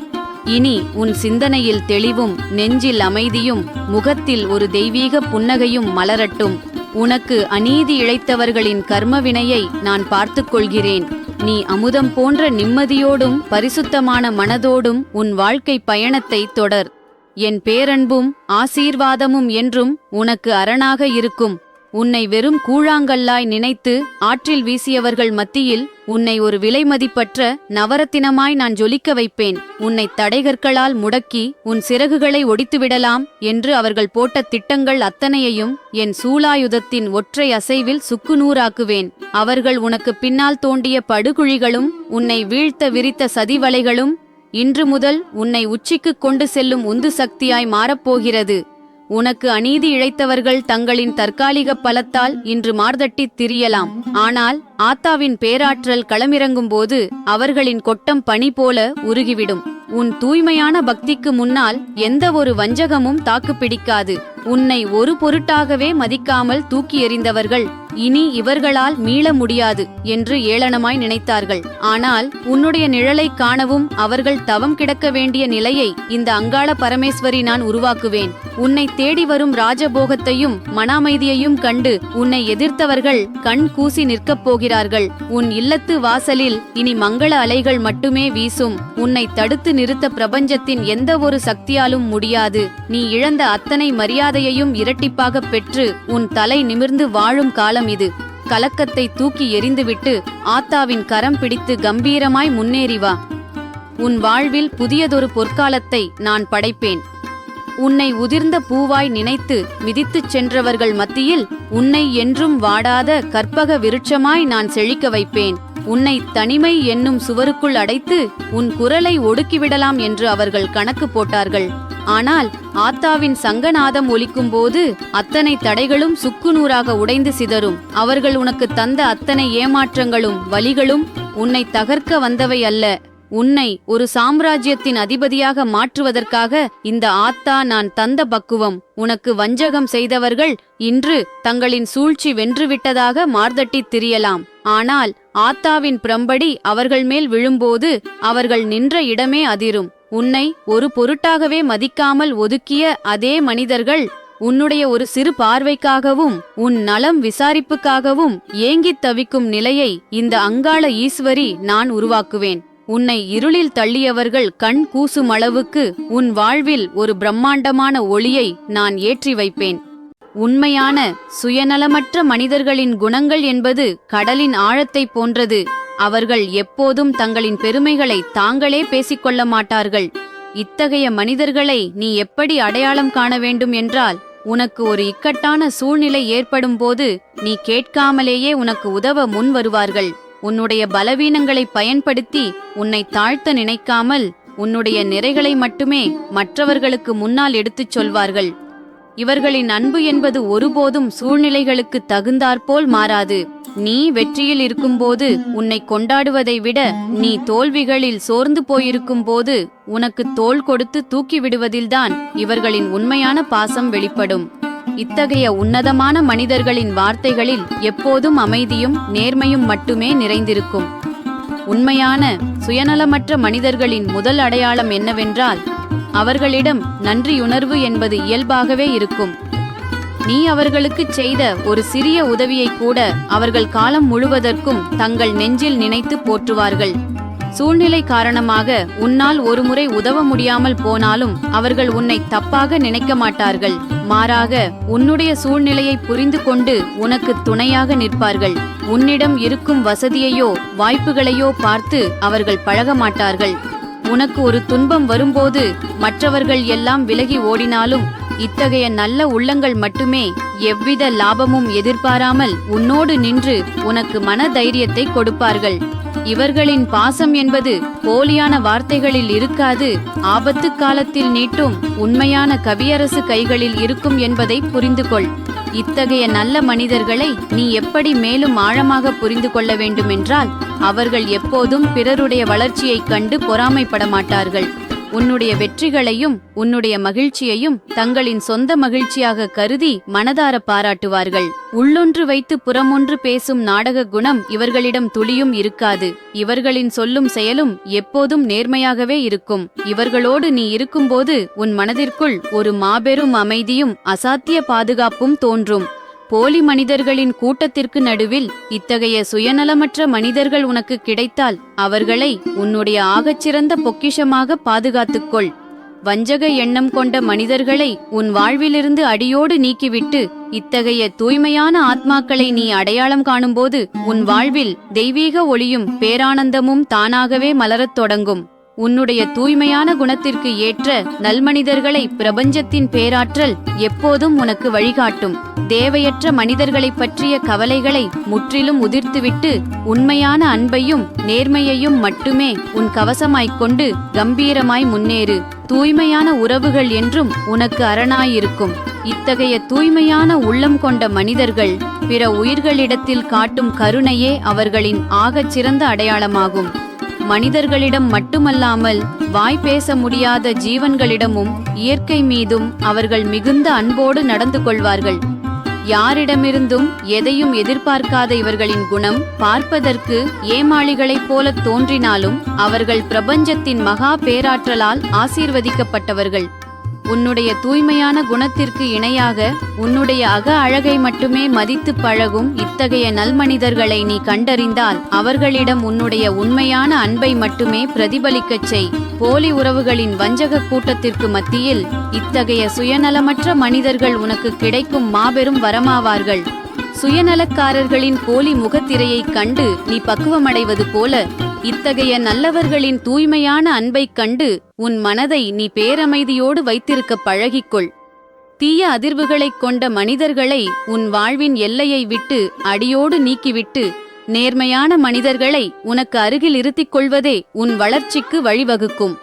இனி உன் சிந்தனையில் தெளிவும் நெஞ்சில் அமைதியும் முகத்தில் ஒரு தெய்வீக புன்னகையும் மலரட்டும். உனக்கு அநீதி இழைத்தவர்களின் கர்மவினையை நான் பார்த்துக் கொள்கிறேன். நீ அமுதம் போன்ற நிம்மதியோடும் பரிசுத்தமான மனதோடும் உன் வாழ்க்கை பயணத்தை தொடர். என் பேரன்பும் ஆசீர்வாதமும் என்றும் உனக்கு அரணாக இருக்கும். உன்னை வெறும் கூழாங்கல்லாய் நினைத்து ஆற்றில் வீசியவர்கள் மத்தியில் உன்னை ஒரு விலைமதிப்பற்ற நவரத்தினமாய் நான் ஜொலிக்க வைப்பேன். உன்னை தடைகற்களால் முடக்கி உன் சிறகுகளை ஒடித்துவிடலாம் என்று அவர்கள் போட்ட திட்டங்கள் அத்தனையையும் என் சூலாயுதத்தின் ஒற்றை அசைவில் சுக்குநூறாக்குவேன். அவர்கள் உனக்கு பின்னால் தோண்டிய படுகுழிகளும் உன்னை வீழ்த்த விரித்த சதிவலைகளும் இன்று முதல் உன்னை உச்சிக்கு கொண்டு செல்லும் உந்து சக்தியாய் மாறப்போகிறது. உனக்கு அநீதி இழைத்தவர்கள் தங்களின் தற்காலிக பலத்தால் இன்று மார்தட்டித் திரியலாம். ஆனால் ஆத்தாவின் பேராற்றல் களமிறங்கும் போது அவர்களின் கொட்டம் பனி போல உருகிவிடும். உன் தூய்மையான பக்திக்கு முன்னால் எந்த ஒரு வஞ்சகமும் தாக்குப்பிடிக்காது. உன்னை ஒரு பொருட்டாகவே மதிக்காமல் தூக்கி எறிந்தவர்கள் இனி இவர்களால் மீள முடியாது என்று ஏளனமாய் நினைத்தார்கள். ஆனால் உன்னுடைய நிழலை காணவும் அவர்கள் தவம் கிடக்க வேண்டிய நிலையை இந்த அங்காள பரமேஸ்வரி நான் உருவாக்குவேன். உன்னை தேடி வரும் ராஜபோகத்தையும் மன அமைதியையும் கண்டு உன்னை எதிர்த்தவர்கள் கண் கூசி நிற்கப் போகிறார்கள். உன் இல்லத்து வாசலில் இனி மங்கள அலைகள் மட்டுமே வீசும். உன்னை தடுத்து நிறுத்த பிரபஞ்சத்தின் எந்த ஒரு சக்தியாலும் முடியாது. நீ இழந்த அத்தனை மரியாதையையும் இரட்டிப்பாக பெற்று உன் தலை நிமிர்ந்து வாழும் காலம் இது. கலக்கத்தை தூக்கி எறிந்துவிட்டு ஆத்தாவின் கரம் பிடித்து கம்பீரமாய் முன்னேறி வா. உன் வாழ்வில் புதியதொரு பொற்காலத்தை நான் படைப்பேன். உன்னை உதிர்ந்த பூவாய் நினைத்து மிதித்துச் சென்றவர்கள் மத்தியில் உன்னை என்றும் வாடாத கற்பக விருட்சமாய் நான் செழிக்க வைப்பேன். உன்னை தனிமை என்னும் சுவருக்குள் அடைத்து உன் குரலை ஒடுக்கிவிடலாம் என்று அவர்கள் கணக்கு போட்டார்கள். ஆனால் ஆத்தாவின் சங்கநாதம் ஒலிக்கும்போது அத்தனை தடைகளும் சுக்குநூறாக உடைந்து சிதறும். அவர்கள் உனக்கு தந்த அத்தனை ஏமாற்றங்களும் வலிகளும் உன்னை தகர்க்க வந்தவை அல்ல, உன்னை ஒரு சாம்ராஜ்யத்தின் அதிபதியாக மாற்றுவதற்காக இந்த ஆத்தா நான் தந்த பக்குவம். உனக்கு வஞ்சகம் செய்தவர்கள் இன்று தங்களின் சூழ்ச்சி வென்றுவிட்டதாக மார்தட்டித் திரியலாம். ஆனால் ஆத்தாவின் பிரம்படி அவர்கள் மேல் விழும்போது அவர்கள் நின்ற இடமே அதிரும். உன்னை ஒரு பொருட்டாகவே மதிக்காமல் ஒதுக்கிய அதே மனிதர்கள் உன்னுடைய ஒரு சிறு பார்வைக்காகவும் உன் நலம் விசாரிப்புக்காகவும் ஏங்கித் தவிக்கும் நிலையை இந்த அங்காள ஈஸ்வரி நான் உருவாக்குவேன். உன்னை இருளில் தள்ளியவர்கள் கண் கூசும் அளவுக்கு உன் வாழ்வில் ஒரு பிரம்மாண்டமான ஒளியை நான் ஏற்றி வைப்பேன். உண்மையான சுயநலமற்ற மனிதர்களின் குணங்கள் என்பது கடலின் ஆழத்தை போன்றது. அவர்கள் எப்போதும் தங்களின் பெருமைகளை தாங்களே பேசிக்கொள்ள மாட்டார்கள். இத்தகைய மனிதர்களை நீ எப்படி அடையாளம் காண வேண்டும் என்றால், உனக்கு ஒரு இக்கட்டான சூழ்நிலை ஏற்படும் போது நீ கேட்காமலேயே உனக்கு உதவ முன் வருவார்கள். உன்னுடைய பலவீனங்களை பயன்படுத்தி உன்னை தாழ்த்த நினைக்காமல் உன்னுடைய நிறைகளை மட்டுமே மற்றவர்களுக்கு முன்னால் எடுத்துச் சொல்வார்கள். இவர்களின் அன்பு என்பது ஒருபோதும் சூழ்நிலைகளுக்கு தகுந்தாற்போல் மாறாது. நீ வெற்றியில் இருக்கும்போது உன்னை கொண்டாடுவதை விட நீ தோல்விகளில் சோர்ந்து போயிருக்கும் போது உனக்கு தோள் கொடுத்து தூக்கிவிடுவதில்தான் இவர்களின் உண்மையான பாசம் வெளிப்படும். இத்தகைய உன்னதமான மனிதர்களின் வார்த்தைகளில் எப்போதும் அமைதியும் நேர்மையும் மட்டுமே நிறைந்திருக்கும். உண்மையான சுயநலமற்ற மனிதர்களின் முதல் அடையாளம் என்னவென்றால், அவர்களிடம் நன்றியுணர்வு என்பது இயல்பாகவே இருக்கும். நீ அவர்களுக்குச் செய்த ஒரு சிறிய உதவியை கூட அவர்கள் காலம் முழுவதற்கும் தங்கள் நெஞ்சில் நினைத்து போற்றுவார்கள். சூழ்நிலை காரணமாக உன்னால் ஒருமுறை உதவ முடியாமல் போனாலும் அவர்கள் உன்னை தப்பாக நினைக்க மாட்டார்கள். மாறாக உன்னுடைய சூழ்நிலையை புரிந்து கொண்டு உனக்கு துணையாக நிற்பார்கள். உன்னிடம் இருக்கும் வசதியையோ வாய்ப்புகளையோ பார்த்து அவர்கள் பழக மாட்டார்கள். உனக்கு ஒரு துன்பம் வரும்போது மற்றவர்கள் எல்லாம் விலகி ஓடினாலும் இத்தகைய நல்ல உள்ளங்கள் மட்டுமே எவ்வித லாபமும் எதிர்பாராமல் உன்னோடு நின்று உனக்கு மன தைரியத்தை கொடுப்பார்கள். இவர்களின் பாசம் என்பது போலியான வார்த்தைகளில் இருக்காது, ஆபத்து காலத்தில் நீட்டும் உண்மையான கவியரசு கைகளில் இருக்கும் என்பதை புரிந்து கொள். இத்தகைய நல்ல மனிதர்களை நீ எப்படி மேலும் ஆழமாக புரிந்து கொள்ள வேண்டுமென்றால், அவர்கள் எப்போதும் பிறருடைய வளர்ச்சியைக் கண்டு பொறாமைப்பட மாட்டார்கள். உன்னுடைய வெற்றிகளையும் உன்னுடைய மகிழ்ச்சியையும் தங்களின் சொந்த மகிழ்ச்சியாக கருதி மனதார பாராட்டுவார்கள். உள்ளொன்று வைத்து புறமொன்று பேசும் நாடக குணம் இவர்களிடம் துளியும் இருக்காது. இவர்களின் சொல்லும் செயலும் எப்போதும் நேர்மையாகவே இருக்கும். இவர்களோடு நீ இருக்கும்போது உன் மனதிற்குள் ஒரு மாபெரும் அமைதியும் அசாத்திய பாதுகாப்பும் தோன்றும். போலி மனிதர்களின் கூட்டத்திற்கு நடுவில் இத்தகைய சுயநலமற்ற மனிதர்கள் உனக்கு கிடைத்தால் அவர்களை உன்னுடைய ஆகச்சிறந்த பொக்கிஷமாக பாதுகாத்துக்கொள். வஞ்சக எண்ணம் கொண்ட மனிதர்களை உன் வாழ்விலிருந்து அடியோடு நீக்கிவிட்டு இத்தகைய தூய்மையான ஆத்மாக்களை நீ அடையாளம் காணும்போது உன் வாழ்வில் தெய்வீக ஒளியும் பேரானந்தமும் தானாகவே மலரத் தொடங்கும். உன்னுடைய தூய்மையான குணத்திற்கு ஏற்ற நல்மனிதர்களை பிரபஞ்சத்தின் பேராற்றல் எப்போதும் உனக்கு வழிகாட்டும். தேவையற்ற மனிதர்களைப் பற்றிய கவலைகளை முற்றிலும் உதிர்த்துவிட்டு உண்மையான அன்பையும் நேர்மையையும் மட்டுமே உன் கவசமாய்க் கொண்டு கம்பீரமாய் முன்னேறு. தூய்மையான உறவுகள் என்றும் உனக்கு அரணாயிருக்கும். இத்தகைய தூய்மையான உள்ளம் கொண்ட மனிதர்கள் பிற உயிர்களிடத்தில் காட்டும் கருணையே அவர்களின் ஆகச்சிறந்த அடையாளமாகும். மனிதர்களிடம் மட்டுமல்லாமல் வாய் பேச முடியாத ஜீவன்களிடமும் இயற்கை மீதும் அவர்கள் மிகுந்த அன்போடு நடந்து கொள்வார்கள். யாரிடமிருந்தும் எதையும் எதிர்பார்க்காத இவர்களின் குணம் பார்ப்பதற்கு ஏமாளிகளைப் போல தோன்றினாலும் அவர்கள் பிரபஞ்சத்தின் மகா பேராற்றலால் ஆசீர்வதிக்கப்பட்டவர்கள். உன்னுடைய தூய்மையான குணத்திற்கு இணையாக உன்னுடைய அக அழகை மட்டுமே மதித்து பழகும் இத்தகைய நல்மனிதர்களை நீ கண்டறிந்தால் அவர்களிடம் உன்னுடைய உண்மையான அன்பை மட்டுமே பிரதிபலிக்கச் செய். போலி உறவுகளின் வஞ்சக கூட்டத்திற்கு மத்தியில் இத்தகைய சுயநலமற்ற மனிதர்கள் உனக்கு கிடைக்கும் மாபெரும் வரமாவார்கள். சுயநலக்காரர்களின் போலி முகத்திரையைக் கண்டு நீ பக்குவமடைவது போல இத்தகைய நல்லவர்களின் தூய்மையான அன்பைக் கண்டு உன் மனதை நீ பேரமைதியோடு வைத்திருக்க பழகிக்கொள். தீய அதிர்வுகளைக் கொண்ட மனிதர்களை உன் வாழ்வின் எல்லையை விட்டு அடியோடு நீக்கிவிட்டு நேர்மையான மனிதர்களை உனக்கு அருகில் இருத்திக் கொள்வதே உன் வளர்ச்சிக்கு வழிவகுக்கும்.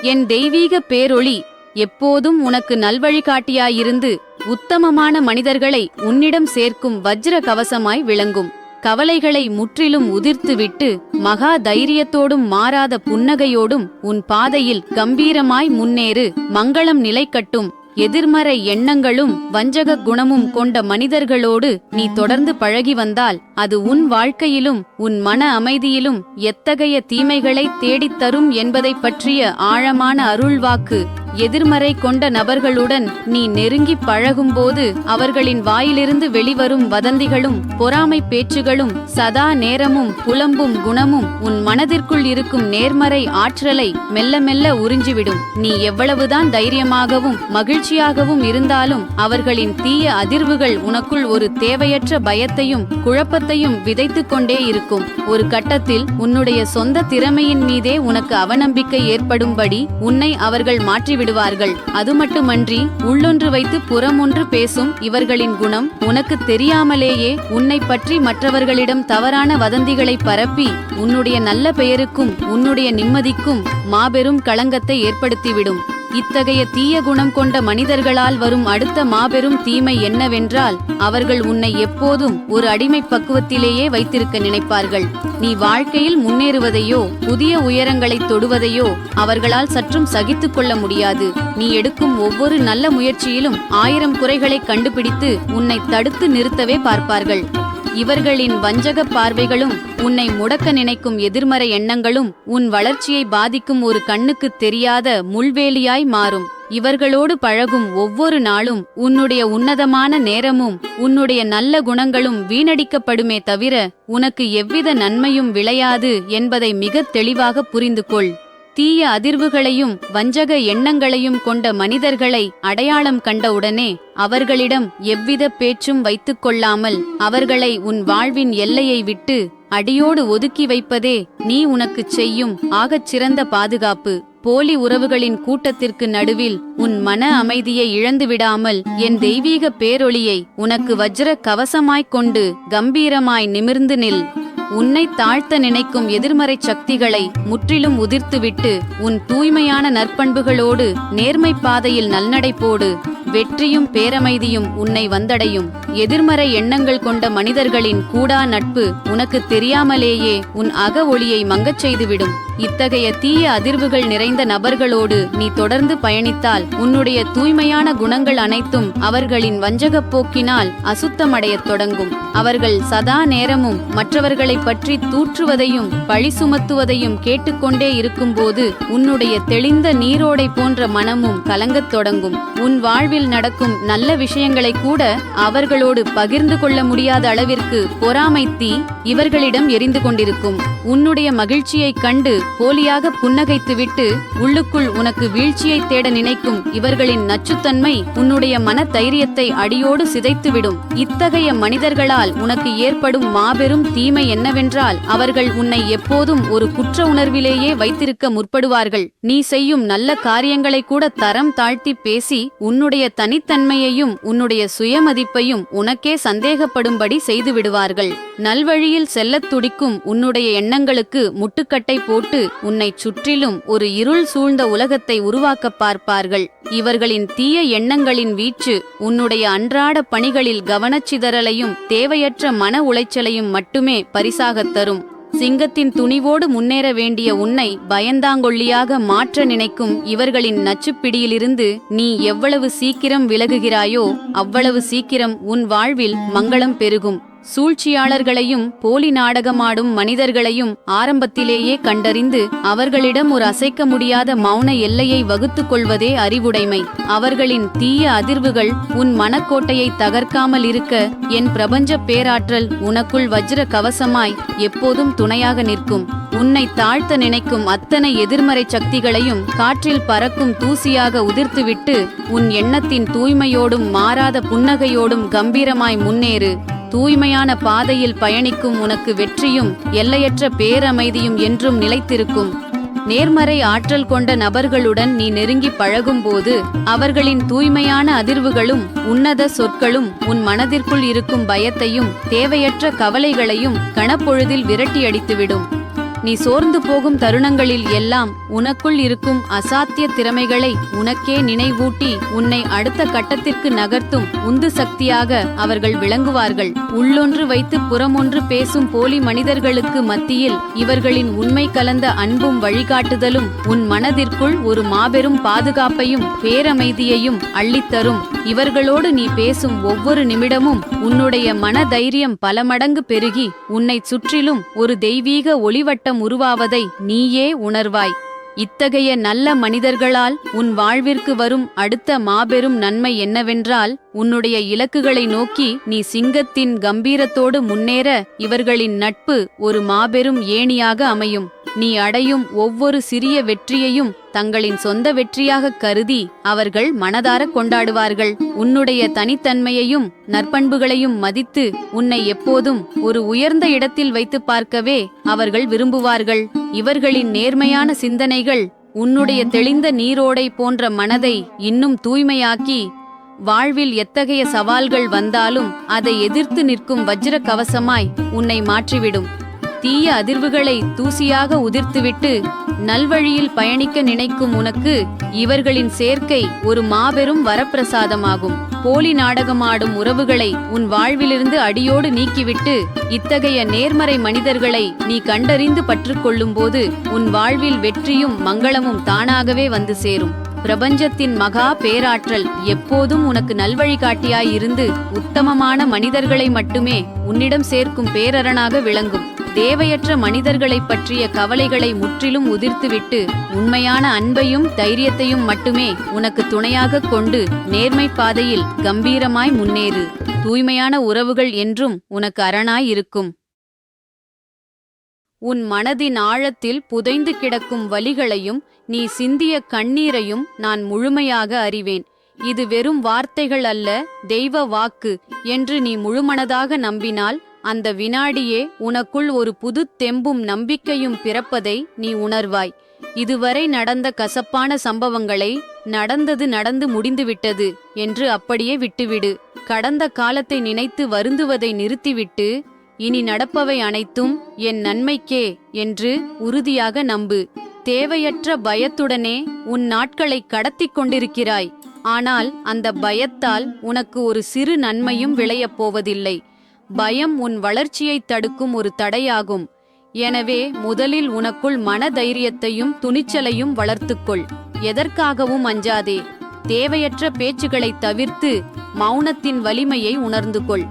என் தெய்வீக பேரொளி எப்போதும் உனக்கு நல்வழிகாட்டியாயிருந்து உத்தமமான மனிதர்களை உன்னிடம் சேர்க்கும் வஜ்ர கவசமாய் விளங்கும். கவலைகளை முற்றிலும் உதிர்த்துவிட்டு மகா தைரியத்தோடும் மாறாத புன்னகையோடும் உன் பாதையில் கம்பீரமாய் முன்னேறு. மங்களம் நிலைக்கட்டும். எதிர்மறை எண்ணங்களும் வஞ்சக குணமும் கொண்ட மனிதர்களோடு நீ தொடர்ந்து பழகி வந்தால் அது உன் வாழ்க்கையிலும் உன் மன அமைதியிலும் எத்தகைய தீமைகளை தேடித்தரும் என்பதை பற்றிய ஆழமான அருள்வாக்கு. எதிர்மறை கொண்ட நபர்களுடன் நீ நெருங்கி பழகும்போது அவர்களின் வாயிலிருந்து வெளிவரும் வதந்திகளும் பொறாமை பேச்சுகளும் சதா நேரமும் புலம்பும் குணமும் உன் மனதிற்குள் இருக்கும் நேர்மறை ஆற்றலை மெல்ல மெல்ல உறிஞ்சிவிடும். நீ எவ்வளவுதான் தைரியமாகவும் மகிழ்ச்சியாகவும் இருந்தாலும் அவர்களின் தீய அதிர்வுகள் உனக்குள் ஒரு தேவையற்ற பயத்தையும் குழப்பத்தையும் விதைத்துக் கொண்டே இருக்கும். ஒரு கட்டத்தில் உன்னுடைய சொந்த திறமையின் மீதே உனக்கு அவநம்பிக்கை ஏற்படும்படி உன்னை அவர்கள் மாற்றிவிடுவார்கள். அது மட்டுமன்றி உள்ளொன்று வைத்து புறமொன்று பேசும் இவர்களின் குணம் உனக்கு தெரியாமலேயே உன்னை பற்றி மற்றவர்களிடம் தவறான வதந்திகளை பரப்பி உன்னுடைய நல்ல பெயருக்கும் உன்னுடைய நிம்மதிக்கும் மாபெரும் களங்கத்தை ஏற்படுத்திவிடும். இத்தகைய தீய குணம் கொண்ட மனிதர்களால் வரும் அடுத்த மாபெரும் தீமை என்னவென்றால் அவர்கள் உன்னை எப்போதும் ஒரு அடிமை பக்குவத்திலேயே வைத்திருக்க நினைப்பார்கள். நீ வாழ்க்கையில் முன்னேறுவதையோ புதிய உயரங்களை தொடுவதையோ அவர்களால் சற்றும் சகித்துக் கொள்ள முடியாது. நீ எடுக்கும் ஒவ்வொரு நல்ல முயற்சியிலும் 1000 குறைகளை கண்டுபிடித்து உன்னை தடுத்து நிறுத்தவே பார்ப்பார்கள். இவர்களின் வஞ்சக பார்வைகளும் உன்னை முடக்க நினைக்கும் எதிர்மறை எண்ணங்களும் உன் வளர்ச்சியை பாதிக்கும் ஒரு கண்ணுக்கு தெரியாத முள்வேலியாய் மாறும். இவர்களோடு பழகும் ஒவ்வொரு நாளும் உன்னுடைய உன்னதமான நேரமும் உன்னுடைய நல்ல குணங்களும் வீணடிக்கப்படுமே தவிர உனக்கு எவ்வித நன்மையும் விளையாது என்பதை மிக தெளிவாக புரிந்து கொள். தீய அதிர்வுகளையும் வஞ்சக எண்ணங்களையும் கொண்ட மனிதர்களை அடையாளம் கண்டவுடனே அவர்களிடம் எவ்வித பேச்சும் வைத்துக் கொள்ளாமல் அவர்களை உன் வாழ்வின் எல்லையை விட்டு அடியோடு ஒதுக்கி வைப்பதே நீ உனக்குச் செய்யும் ஆகச் சிறந்த பாதுகாப்பு. போலி உறவுகளின் கூட்டத்திற்கு நடுவில் உன் மன அமைதியை இழந்துவிடாமல் என் தெய்வீக பேரொளியை உனக்கு வஜ்ர கவசமாய்க் கொண்டு கம்பீரமாய் நிமிர்ந்து நில். உன்னை தாழ்த்த நினைக்கும் எதிர்மறை சக்திகளை முற்றிலும் உதிர்த்துவிட்டு உன் தூய்மையான நற்பண்புகளோடு நேர்மை பாதையில் நல்நடை போடு. வெற்றியும் பேரமைதியும் உன்னை வந்தடையும். எதிர்மறை எண்ணங்கள் கொண்ட மனிதர்களின் கூடா நட்பு உனக்கு தெரியாமலேயே உன் அக ஒளியை மங்கச் செய்துவிடும். இத்தகைய தீய அதிர்வுகள் நிறைந்த நபர்களோடு நீ தொடர்ந்து பயணித்தால் உன்னுடைய தூய்மையான குணங்கள் அனைத்தும் அவர்களின் வஞ்சகப் போக்கினால் அசுத்தமடையத் தொடங்கும். அவர்கள் சதா நேரமும் மற்றவர்களை பற்றி தூற்றுவதையும் பழி சுமத்துவதையும் கேட்டுக்கொண்டே இருக்கும்போது உன்னுடைய தெளிந்த நீரோடை போன்ற மனமும் கலங்கத் தொடங்கும். உன் வாழ்வில் நடக்கும் நல்ல விஷயங்களை கூட அவர்களோடு பகிர்ந்து கொள்ள முடியாத அளவிற்கு பொறாமை தீ இவர்களிடம் எரிந்து கொண்டிருக்கும். உன்னுடைய மகிழ்ச்சியைக் கண்டு போலியாக புன்னகைத்துவிட்டு உள்ளுக்குள் உனக்கு வீழ்ச்சியை தேட நினைக்கும் இவர்களின் நச்சுத்தன்மை உன்னுடைய மன தைரியத்தை அடியோடு சிதைத்துவிடும். இத்தகைய மனிதர்களால் உனக்கு ஏற்படும் மாபெரும் தீமை என்னவென்றால் அவர்கள் உன்னை எப்போதும் ஒரு குற்ற உணர்விலேயே வைத்திருக்க முற்படுவார்கள். நீ செய்யும் நல்ல காரியங்களை கூட தரம் தாழ்த்தி பேசி உன்னுடைய தனித்தன்மையையும் உன்னுடைய சுயமதிப்பையும் உனக்கே சந்தேகப்படும்படி செய்து விடுவார்கள். நல்வழியில் செல்லத் துடிக்கும் உன்னுடைய எண்ணங்களுக்கு முட்டுக்கட்டை போட்டு உன்னை சுற்றிலும் ஒரு இருள் சூழ்ந்த உலகத்தை உருவாக்க பார்ப்பார்கள். இவர்களின் தீய எண்ணங்களின் வீச்சு உன்னுடைய அன்றாட பணிகளில் கவனச்சிதறலையும் தேவையற்ற மன உளைச்சலையும் மட்டுமே பரிசாகத் தரும். சிங்கத்தின் துணிவோடு முன்னேற வேண்டிய உன்னை பயந்தாங்கொள்ளியாக மாற்ற நினைக்கும் இவர்களின் நச்சுப்பிடியிலிருந்து நீ எவ்வளவு சீக்கிரம் விலகுகிறாயோ அவ்வளவு சீக்கிரம் உன் வாழ்வில் மங்களம் பெருகும். சூழ்ச்சியாளர்களையும் போலி நாடகமாடும் மனிதர்களையும் ஆரம்பத்திலேயே கண்டறிந்து அவர்களிடம் ஒரு அசைக்க முடியாத மௌன எல்லையை வகுத்துக் கொள்வதே அறிவுடைமை. அவர்களின் தீய அதிர்வுகள் உன் மனக்கோட்டையை தகர்க்காமல் இருக்க என் பிரபஞ்ச பேராற்றல் உனக்குள் வஜ்ர கவசமாய் எப்போதும் துணையாக நிற்கும். உன்னை தாழ்த்த நினைக்கும் அத்தனை எதிர்மறை சக்திகளையும் காற்றில் பறக்கும் தூசியாக உதிர்த்துவிட்டு உன் எண்ணத்தின் தூய்மையோடும் மாறாத புன்னகையோடும் கம்பீரமாய் முன்னேறு. தூய்மையான பாதையில் பயணிக்கும் உனக்கு வெற்றியும் எல்லையற்ற பேரமைதியும் என்றும் நிலைத்திருக்கும். நேர்மறை ஆற்றல் கொண்ட நபர்களுடன் நீ நெருங்கி பழகும்போது அவர்களின் தூய்மையான அதிர்வுகளும் உன்னத சொற்களும் உன் மனதிற்குள் இருக்கும் பயத்தையும் தேவையற்ற கவலைகளையும் கணப்பொழுதில் விரட்டியடித்துவிடும். நீ சோர்ந்து போகும் தருணங்களில் எல்லாம் உனக்குள் இருக்கும் அசாத்திய திறமைகளை உனக்கே நினைவூட்டி உன்னை அடுத்த கட்டத்திற்கு நகர்த்தும் உந்து சக்தியாக அவர்கள் விளங்குவார்கள். உள்ளொன்று வைத்து புறமொன்று பேசும் போலி மனிதர்களுக்கு மத்தியில் இவர்களின் உண்மை கலந்த அன்பும் வழிகாட்டுதலும் உன் மனதிற்குள் ஒரு மாபெரும் பாதுகாப்பையும் பேரமைதியையும் அள்ளித்தரும். இவர்களோடு நீ பேசும் ஒவ்வொரு நிமிடமும் உன்னுடைய மன தைரியம் பல மடங்கு பெருகி உன்னை சுற்றிலும் ஒரு தெய்வீக ஒளிவட்டம் உருவாவதை நீயே உணர்வாய். இத்தகைய நல்ல மனிதர்களால் உன் வாழ்விற்கு வரும் அடுத்த மாபெரும் நன்மை என்னவென்றால், உன்னுடைய இலக்குகளை நோக்கி நீ சிங்கத்தின் கம்பீரத்தோடு முன்னேற இவர்களின் நட்பு ஒரு மாபெரும் ஏணியாக அமையும். நீ அடையும் ஒவ்வொரு சிறிய வெற்றியையும் தங்களின் சொந்த வெற்றியாக கருதி அவர்கள் மனதார கொண்டாடுவார்கள். உன்னுடைய தனித்தன்மையையும் நற்பண்புகளையும் மதித்து உன்னை எப்போதும் ஒரு உயர்ந்த இடத்தில் வைத்து பார்க்கவே அவர்கள் விரும்புவார்கள். இவர்களின் நேர்மையான சிந்தனைகள் உன்னுடைய தெளிந்த நீரோடை போன்ற மனதை இன்னும் தூய்மையாக்கி வாழ்வில் எத்தகைய சவால்கள் வந்தாலும் அதை எதிர்த்து நிற்கும் வஜ்ர கவசமாய் உன்னை மாற்றிவிடும். தீய அதிர்வுகளை தூசியாக உதிர்த்துவிட்டு நல்வழியில் பயணிக்க நினைக்கும் உனக்கு இவர்களின் சேர்க்கை ஒரு மாபெரும் வரப்பிரசாதமாகும். போலி நாடகமாடும் உறவுகளை உன் வாழ்விலிருந்து அடியோடு நீக்கிவிட்டு இத்தகைய நேர்மறை மனிதர்களை நீ கண்டறிந்து பற்றுக்கொள்ளும் போது உன் வாழ்வில் வெற்றியும் மங்களமும் தானாகவே வந்து சேரும். பிரபஞ்சத்தின் மகா பேராற்றல் எப்போதும் உனக்கு நல்வழிகாட்டியாய் இருந்து உத்தமமான மனிதர்களை மட்டுமே உன்னிடம் சேர்க்கும் பேரரணாக விளங்கும். தேவையற்ற மனிதர்களைப் பற்றிய கவலைகளை முற்றிலும் உதிர்த்துவிட்டு உண்மையான அன்பையும் தைரியத்தையும் மட்டுமே உனக்கு துணையாக கொண்டு நேர்மை பாதையில் கம்பீரமாய் முன்னேறு. தூய்மையான உறவுகள் என்றும் உனக்கு அரணாய் இருக்கும். உன் மனதின் ஆழத்தில் புதைந்து கிடக்கும் வலிகளையும் நீ சிந்திய கண்ணீரையும் நான் முழுமையாக அறிவேன். இது வெறும் வார்த்தைகள் அல்ல, தெய்வ வாக்கு என்று நீ முழுமனதாக நம்பினால் அந்த வினாடியே உனக்குள் ஒரு புது தெம்பும் நம்பிக்கையும் பிறப்பதை நீ உணர்வாய். இதுவரை நடந்த கசப்பான சம்பவங்களை நடந்து முடிந்துவிட்டது என்று அப்படியே விட்டுவிடு. கடந்த காலத்தை நினைத்து வருந்துவதை நிறுத்திவிட்டு இனி நடப்பவை அனைத்தும் என் நன்மைக்கே என்று உறுதியாக நம்பு. தேவையற்ற பயத்துடனே உன் நாட்களை கடத்தி கொண்டிருக்கிறாய். ஆனால் அந்த பயத்தால் உனக்கு ஒரு சிறு நன்மையும் விளையப் போவதில்லை. பயம் உன் வளர்ச்சியை தடுக்கும் ஒரு தடையாகும். எனவே முதலில் உனக்குள் மன தைரியத்தையும் துணிச்சலையும் வளர்த்துக்கொள். எதற்காகவும் அஞ்சாதே. தேவையற்ற பேச்சுகளை தவிர்த்து மௌனத்தின் வலிமையை உணர்ந்து கொள்.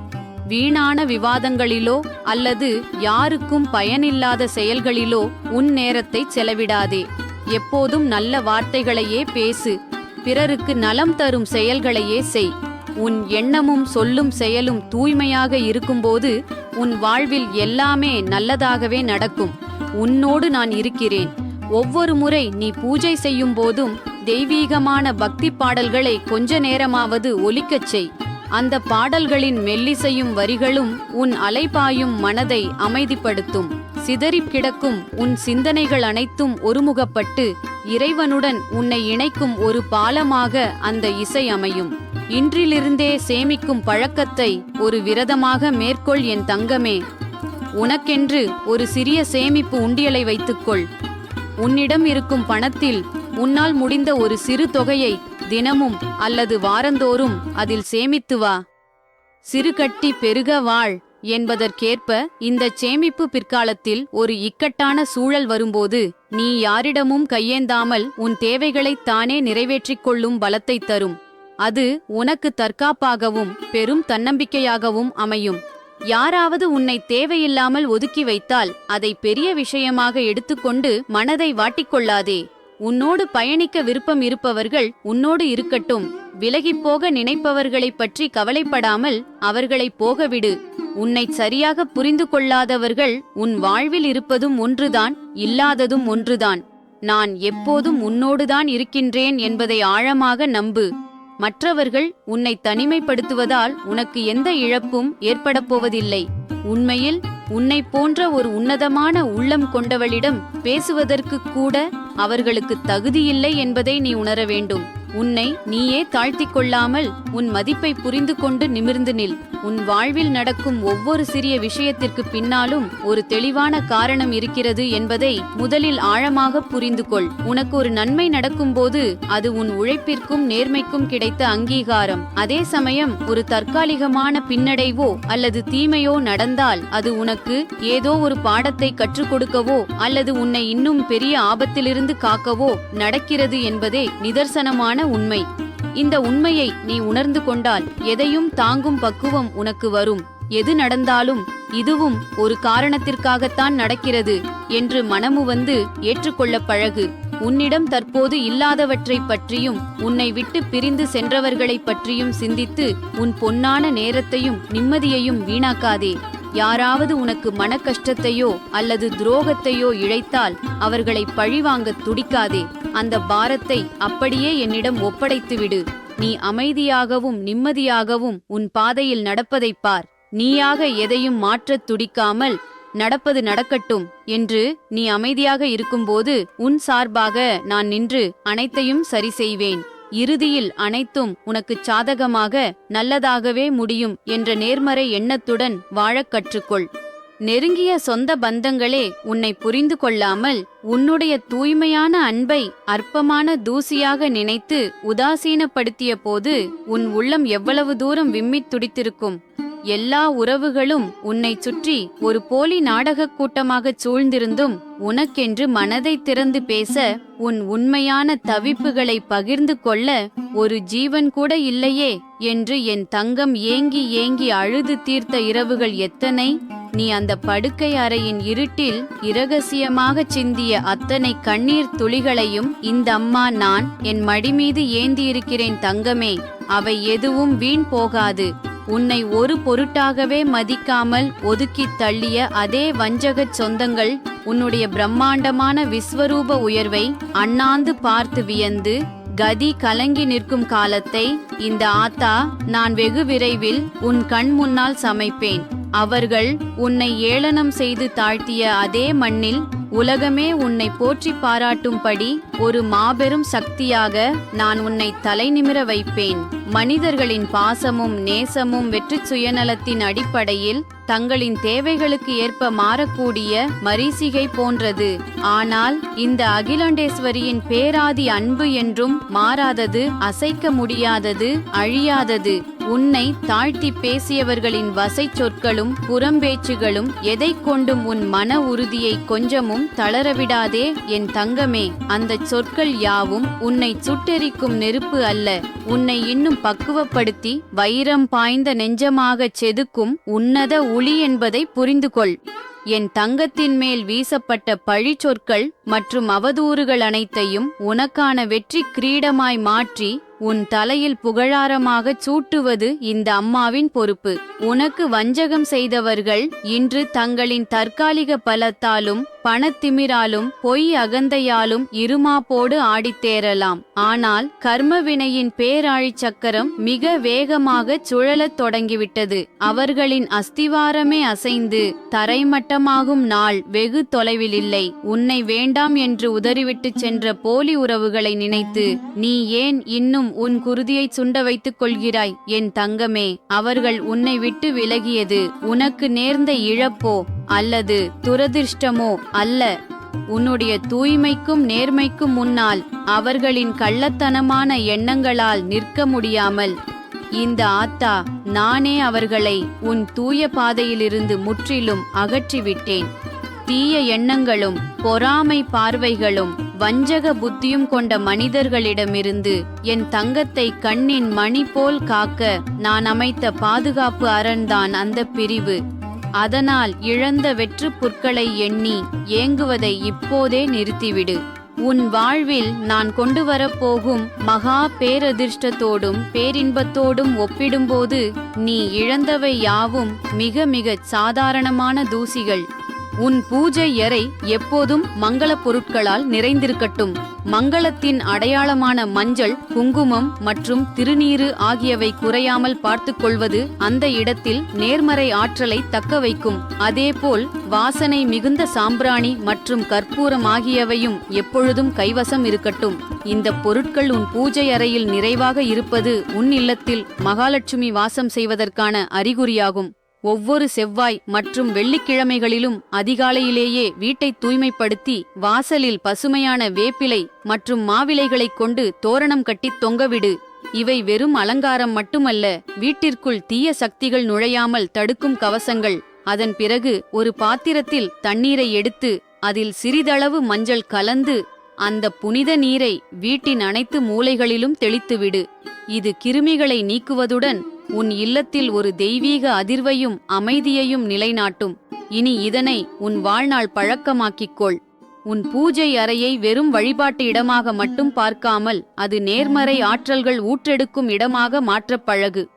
வீணான விவாதங்களிலோ அல்லது யாருக்கும் பயனில்லாத செயல்களிலோ உன் நேரத்தை செலவிடாதே. எப்போதும் நல்ல வார்த்தைகளையே பேசு. பிறருக்கு நலம் தரும் செயல்களையே செய். உன் எண்ணமும் சொல்லும் செயலும் தூய்மையாக இருக்கும்போது உன் வாழ்வில் எல்லாமே நல்லதாகவே நடக்கும். உன்னோடு நான் இருக்கிறேன். ஒவ்வொரு முறை நீ பூஜை செய்யும் போதும் தெய்வீகமான பக்தி பாடல்களை கொஞ்ச நேரமாவது ஒலிக்கச் செய். அந்த பாடல்களின் மெல்லிசையும் வரிகளும் உன் அலைபாயும் மனதை அமைதிப்படுத்தும். சிதறிக் கிடக்கும் உன் சிந்தனைகள் அனைத்தும் ஒருமுகப்பட்டு இறைவனுடன் உன்னை இணைக்கும் ஒரு பாலமாக அந்த இசை அமையும். இன்றிலிருந்தே சேமிக்கும் பழக்கத்தை ஒரு விரதமாக மேற்கொள் என் தங்கமே. உனக்கென்று ஒரு சிறிய சேமிப்பு உண்டியலை வைத்துக்கொள். உன்னிடம் இருக்கும் பணத்தில் உன்னால் முடிந்த ஒரு சிறு தொகையை தினமும் அல்லது வாரந்தோறும் அதில் சேமித்து வா. சிறு கட்டி பெருக வாழ் என்பதற்கேற்ப இந்த சேமிப்பு பிற்காலத்தில் ஒரு இக்கட்டான சூழல் வரும்போது நீ யாரிடமும் கையேந்தாமல் உன் தேவைகளைத் தானே நிறைவேற்றிக் கொள்ளும் பலத்தை தரும். அது உனக்கு தற்காப்பாகவும் பெரும் தன்னம்பிக்கையாகவும் அமையும். யாராவது உன்னை தேவையில்லாமல் ஒதுக்கி வைத்தால் அதை பெரிய விஷயமாக எடுத்துக்கொண்டு மனதை வாட்டிக்கொள்ளாதே. உன்னோடு பயணிக்க விருப்பம் இருப்பவர்கள் உன்னோடு இருக்கட்டும். விலகிப்போக நினைப்பவர்களைப் பற்றி கவலைப்படாமல் அவர்களை போகவிடு. உன்னை சரியாக புரிந்து கொள்ளாதவர்கள் உன் வாழ்வில் இருப்பதும் ஒன்றுதான், இல்லாததும் ஒன்றுதான். நான் எப்போதும் உன்னோடுதான் இருக்கின்றேன் என்பதை ஆழமாக நம்பு. மற்றவர்கள் உன்னை தனிமைப்படுத்துவதால் உனக்கு எந்த இழப்பும் ஏற்படப் போவதில்லை. உண்மையில் உன்னை போன்ற ஒரு உன்னதமான உள்ளம் கொண்டவளிடம் பேசுவதற்கு கூட அவர்களுக்கு தகுதியில்லை என்பதை நீ உணர வேண்டும். உன்னை நீயே தாழ்த்திக் கொள்ளாமல் உன் மதிப்பை புரிந்து கொண்டு நிமிர்ந்து நில். உன் வாழ்வில் நடக்கும் ஒவ்வொரு சிறிய விஷயத்திற்கு பின்னாலும் ஒரு தெளிவான காரணம் இருக்கிறது என்பதை முதலில் ஆழமாக புரிந்து கொள். உனக்கு ஒரு நன்மை நடக்கும்போது அது உன் உழைப்பிற்கும் நேர்மைக்கும் கிடைத்த அங்கீகாரம். அதே சமயம் ஒரு தற்காலிகமான பின்னடைவோ அல்லது தீமையோ நடந்தால் அது உனக்கு ஏதோ ஒரு பாடத்தை கற்றுக் கொடுக்கவோ அல்லது உன்னை இன்னும் பெரிய ஆபத்திலிருந்து காக்கவோ நடக்கிறது என்பதே நிதர்சனமான உண்மை. இந்த உண்மையை நீ உணர்ந்து கொண்டால் எதையும் தாங்கும் பக்குவம் உனக்கு வரும். எது நடந்தாலும் இதுவும் ஒரு காரணத்திற்காகத்தான் நடக்கிறது என்று மனமு வந்து ஏற்றுக்கொள்ள பழகு. உன்னிடம் தற்போது இல்லாதவற்றை பற்றியும் உன்னை விட்டு பிரிந்து சென்றவர்களை பற்றியும் சிந்தித்து உன் பொன்னான நேரத்தையும் நிம்மதியையும் வீணாக்காதே. யாராவது உனக்கு மன கஷ்டத்தையோ அல்லது துரோகத்தையோ இழைத்தால் அவர்களை பழிவாங்க துடிக்காதே. அந்த பாரத்தை அப்படியே என்னிடம் ஒப்படைத்துவிடு. நீ அமைதியாகவும் நிம்மதியாகவும் உன் பாதையில் நடப்பதைப் பார். நீயாக எதையும் மாற்றத் துடிக்காமல் நடப்பது நடக்கட்டும் என்று நீ அமைதியாக இருக்கும்போது உன் சார்பாக நான் நின்று அனைத்தையும் சரி செய்வேன். இறுதியில் அனைத்தும் உனக்குச் சாதகமாக நல்லதாகவே முடியும் என்ற நேர்மறை எண்ணத்துடன் வாழக் கற்றுக்கொள். நெருங்கிய சொந்த பந்தங்களே உன்னை புரிந்து கொள்ளாமல் உன்னுடைய தூய்மையான அன்பை அற்பமான தூசியாக நினைத்து உதாசீனப்படுத்திய போது உன் உள்ளம் எவ்வளவு தூரம் விம்மித் துடித்திருக்கும். எல்லா உறவுகளும் உன்னை சுற்றி ஒரு போலி நாடகக் கூட்டமாகச் சூழ்ந்திருந்தும் உனக்கென்று மனதை திறந்து பேச, உன் உண்மையான தவிப்புகளை பகிர்ந்து கொள்ள ஒரு ஜீவன் கூட இல்லையே என்று என் தங்கம் ஏங்கி ஏங்கி அழுது தீர்த்த இரவுகள் எத்தனை? நீ அந்த படுக்கை அறையின் இருட்டில் இரகசியமாகச் சிந்திய அத்தனை கண்ணீர் துளிகளையும் இந்த அம்மா நான் என் மடிமீது ஏந்தியிருக்கிறேன் தங்கமே. அவை எதுவும் வீண் போகாது. உன்னை ஒரு பொருட்டாகவே மதிக்காமல் ஒதுக்கித் தள்ளிய அதே வஞ்சகச் சொந்தங்கள் உன்னுடைய பிரம்மாண்டமான விஸ்வரூப உயர்வை அண்ணாந்து பார்த்து வியந்து கதி கலங்கி நிற்கும் காலத்தை இந்த ஆத்தா நான் வெகு விரைவில் உன் கண் முன்னால் சமைப்பேன். அவர்கள் உன்னை ஏளனம் செய்து தாழ்த்திய அதே மண்ணில் உலகமே உன்னை போற்றி பாராட்டும்படி ஒரு மாபெரும் சக்தியாக நான் உன்னை தலை நிமிர வைப்பேன். மனிதர்களின் பாசமும் நேசமும் வெற்றி சுயநலத்தின் அடிப்படையில் தங்களின் தேவைகளுக்கு ஏற்ப மாறக்கூடிய மரீசிகை போன்றது. ஆனால் இந்த அகிலாண்டேஸ்வரியின் பேராதி அன்பு என்றும் மாறாதது, அசைக்க முடியாதது, அழியாதது. உன்னை தாழ்த்தி பேசியவர்களின் வசை சொற்களும் புறம்பேச்சுகளும் எதை கொண்டும் உன் மன உறுதியை கொஞ்சமும் தளரவிடாதே என் தங்கமே. அந்த சொற்கள் யாவும் உன்னை சுட்டெரிக்கும் நெருப்பு அல்ல, உன்னை இன்னும் பக்குவப்படுத்தி வைரம் பாய்ந்த நெஞ்சமாகச் செதுக்கும் உன்னத உளி என்பதை புரிந்து கொள். என் தங்கத்தின் மேல் வீசப்பட்ட பழி சொற்கள் மற்றும் அவதூறுகள் அனைத்தையும் உனக்கான வெற்றி கிரீடமாய் மாற்றி உன் தலையில் புகழாரமாகச் சூட்டுவது இந்த அம்மாவின் பொறுப்பு. உனக்கு வஞ்சகம் செய்தவர்கள் இன்று தங்களின் தற்காலிக பலத்தாலும் பணத்திமிராலும் பொய் அகந்தையாலும் இருமாப்போடு ஆடித்தேரலாம். ஆனால் கர்மவினையின் பேராழிச் சக்கரம் மிக வேகமாகச் சுழலத் தொடங்கிவிட்டது. அவர்களின் அஸ்திவாரமே அசைந்து தரைமட்டமாகும் நாள் வெகு தொலைவில் இல்லை. உன்னை வேண்டாம் என்று உதறிவிட்டுச் சென்ற போலி உறவுகளை நினைத்து நீ ஏன் இன்னும் உன் குருதியை சுண்ட வைத்துக் கொள்கிறாய் என் தங்கமே? அவர்கள் உன்னை விட்டு விலகியது உனக்கு நேர்ந்த இழப்போ அல்லது துரதிர்ஷ்டமோ அல்ல. உன்னுடைய தூய்மைக்கும் நேர்மைக்கும் முன்னால் அவர்களின் கள்ளத்தனமான எண்ணங்களால் நிற்க முடியாமல் இந்த ஆத்தா நானே அவர்களை உன் தூய பாதையிலிருந்து முற்றிலும் அகற்றிவிட்டேன். தீய எண்ணங்களும் பொறாமை பார்வைகளும் வஞ்சக புத்தியும் கொண்ட மனிதர்களிடமிருந்து என் தங்கத்தை கண்ணின் மணி போல் காக்க நான் அமைத்த பாதுகாப்பு அரண்தான் அந்த பிரிவு. அதனால் இழந்த வெற்று புற்களை எண்ணி ஏங்குவதை இப்போதே நிறுத்திவிடு. உன் வாழ்வில் நான் கொண்டு வரப்போகும் மகா பேரதிர்ஷ்டத்தோடும் பேரின்பத்தோடும் ஒப்பிடும்போது நீ இழந்தவை யாவும் மிக மிக சாதாரணமான தூசிகள். உன் பூஜை அறை எப்போதும் மங்களப் பொருட்களால் நிறைந்திருக்கட்டும். மங்களத்தின் அடையாளமான மஞ்சள், குங்குமம் மற்றும் திருநீறு ஆகியவை குறையாமல் பார்த்துக் கொள்வது அந்த இடத்தில் நேர்மறை ஆற்றலை தக்க வைக்கும். அதேபோல் வாசனை மிகுந்த சாம்பிராணி மற்றும் கற்பூரம் ஆகியவையும் எப்பொழுதும் கைவசம் இருக்கட்டும். இந்த பொருட்கள் உன் பூஜை அறையில் நிறைவாக இருப்பது உன் இல்லத்தில் மகாலட்சுமி வாசம் செய்வதற்கான அறிகுறியாகும். ஒவ்வொரு செவ்வாய் மற்றும் வெள்ளிக்கிழமைகளிலும் அதிகாலையிலேயே வீட்டை தூய்மைப்படுத்தி வாசலில் பசுமையான வேப்பிலை மற்றும் மாவிலைகளைக் கொண்டு தோரணம் கட்டி தொங்கவிடு. இவை வெறும் அலங்காரம் மட்டுமல்ல, வீட்டிற்குள் தீய சக்திகள் நுழையாமல் தடுக்கும் கவசங்கள். அதன் பிறகு ஒரு பாத்திரத்தில் தண்ணீரை எடுத்து அதில் சிறிதளவு மஞ்சள் கலந்து அந்த புனித நீரை வீட்டின் அனைத்து மூலைகளிலும் தெளித்துவிடு. இது கிருமிகளை நீக்குவதுடன் உன் இல்லத்தில் ஒரு தெய்வீக அதிர்வையும் அமைதியையும் நிலைநாட்டும். இனி இதனை உன் வாழ்நாள் பழக்கமாக்கிக்கொள். உன் பூஜை அறையை வெறும் வழிபாட்டு இடமாக மட்டும் பார்க்காமல் அது நேர்மறை ஆற்றல்கள் ஊற்றெடுக்கும் இடமாக மாற்றப் பழகு.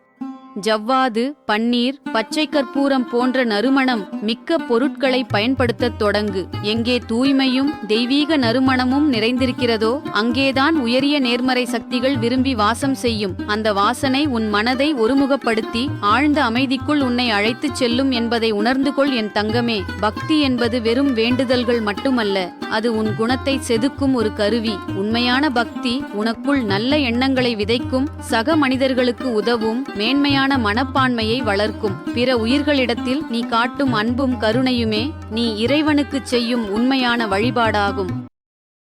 ஜவ்வாது, பன்னீர், பச்சை கற்பூரம் போன்ற நறுமணம் மிக்க பொருட்களை பயன்படுத்தத் தொடங்கு. எங்கே தூய்மையும் தெய்வீக நறுமணமும் நிறைந்திருக்கிறதோ அங்கேதான் உயரிய நேர்மறை சக்திகள் விரும்பி வாசம் செய்யும். அந்த வாசனை உன் மனதை ஒருமுகப்படுத்தி ஆழ்ந்த அமைதிக்குள் உன்னை அழைத்துச் செல்லும் என்பதை உணர்ந்து கொள் என் தங்கமே. பக்தி என்பது வெறும் வேண்டுதல்கள் மட்டுமல்ல, அது உன் குணத்தை செதுக்கும் ஒரு கருவி. உண்மையான பக்தி உனக்குள் நல்ல எண்ணங்களை விதைக்கும், சக மனிதர்களுக்கு உதவும், மேன்மையான மனப்பான்மையை வளர்க்கும். பிற உயிர்களிடத்தில் நீ காட்டும் அன்பும் கருணையுமே நீ இறைவனுக்குச் செய்யும் உண்மையான வழிபாடாகும்.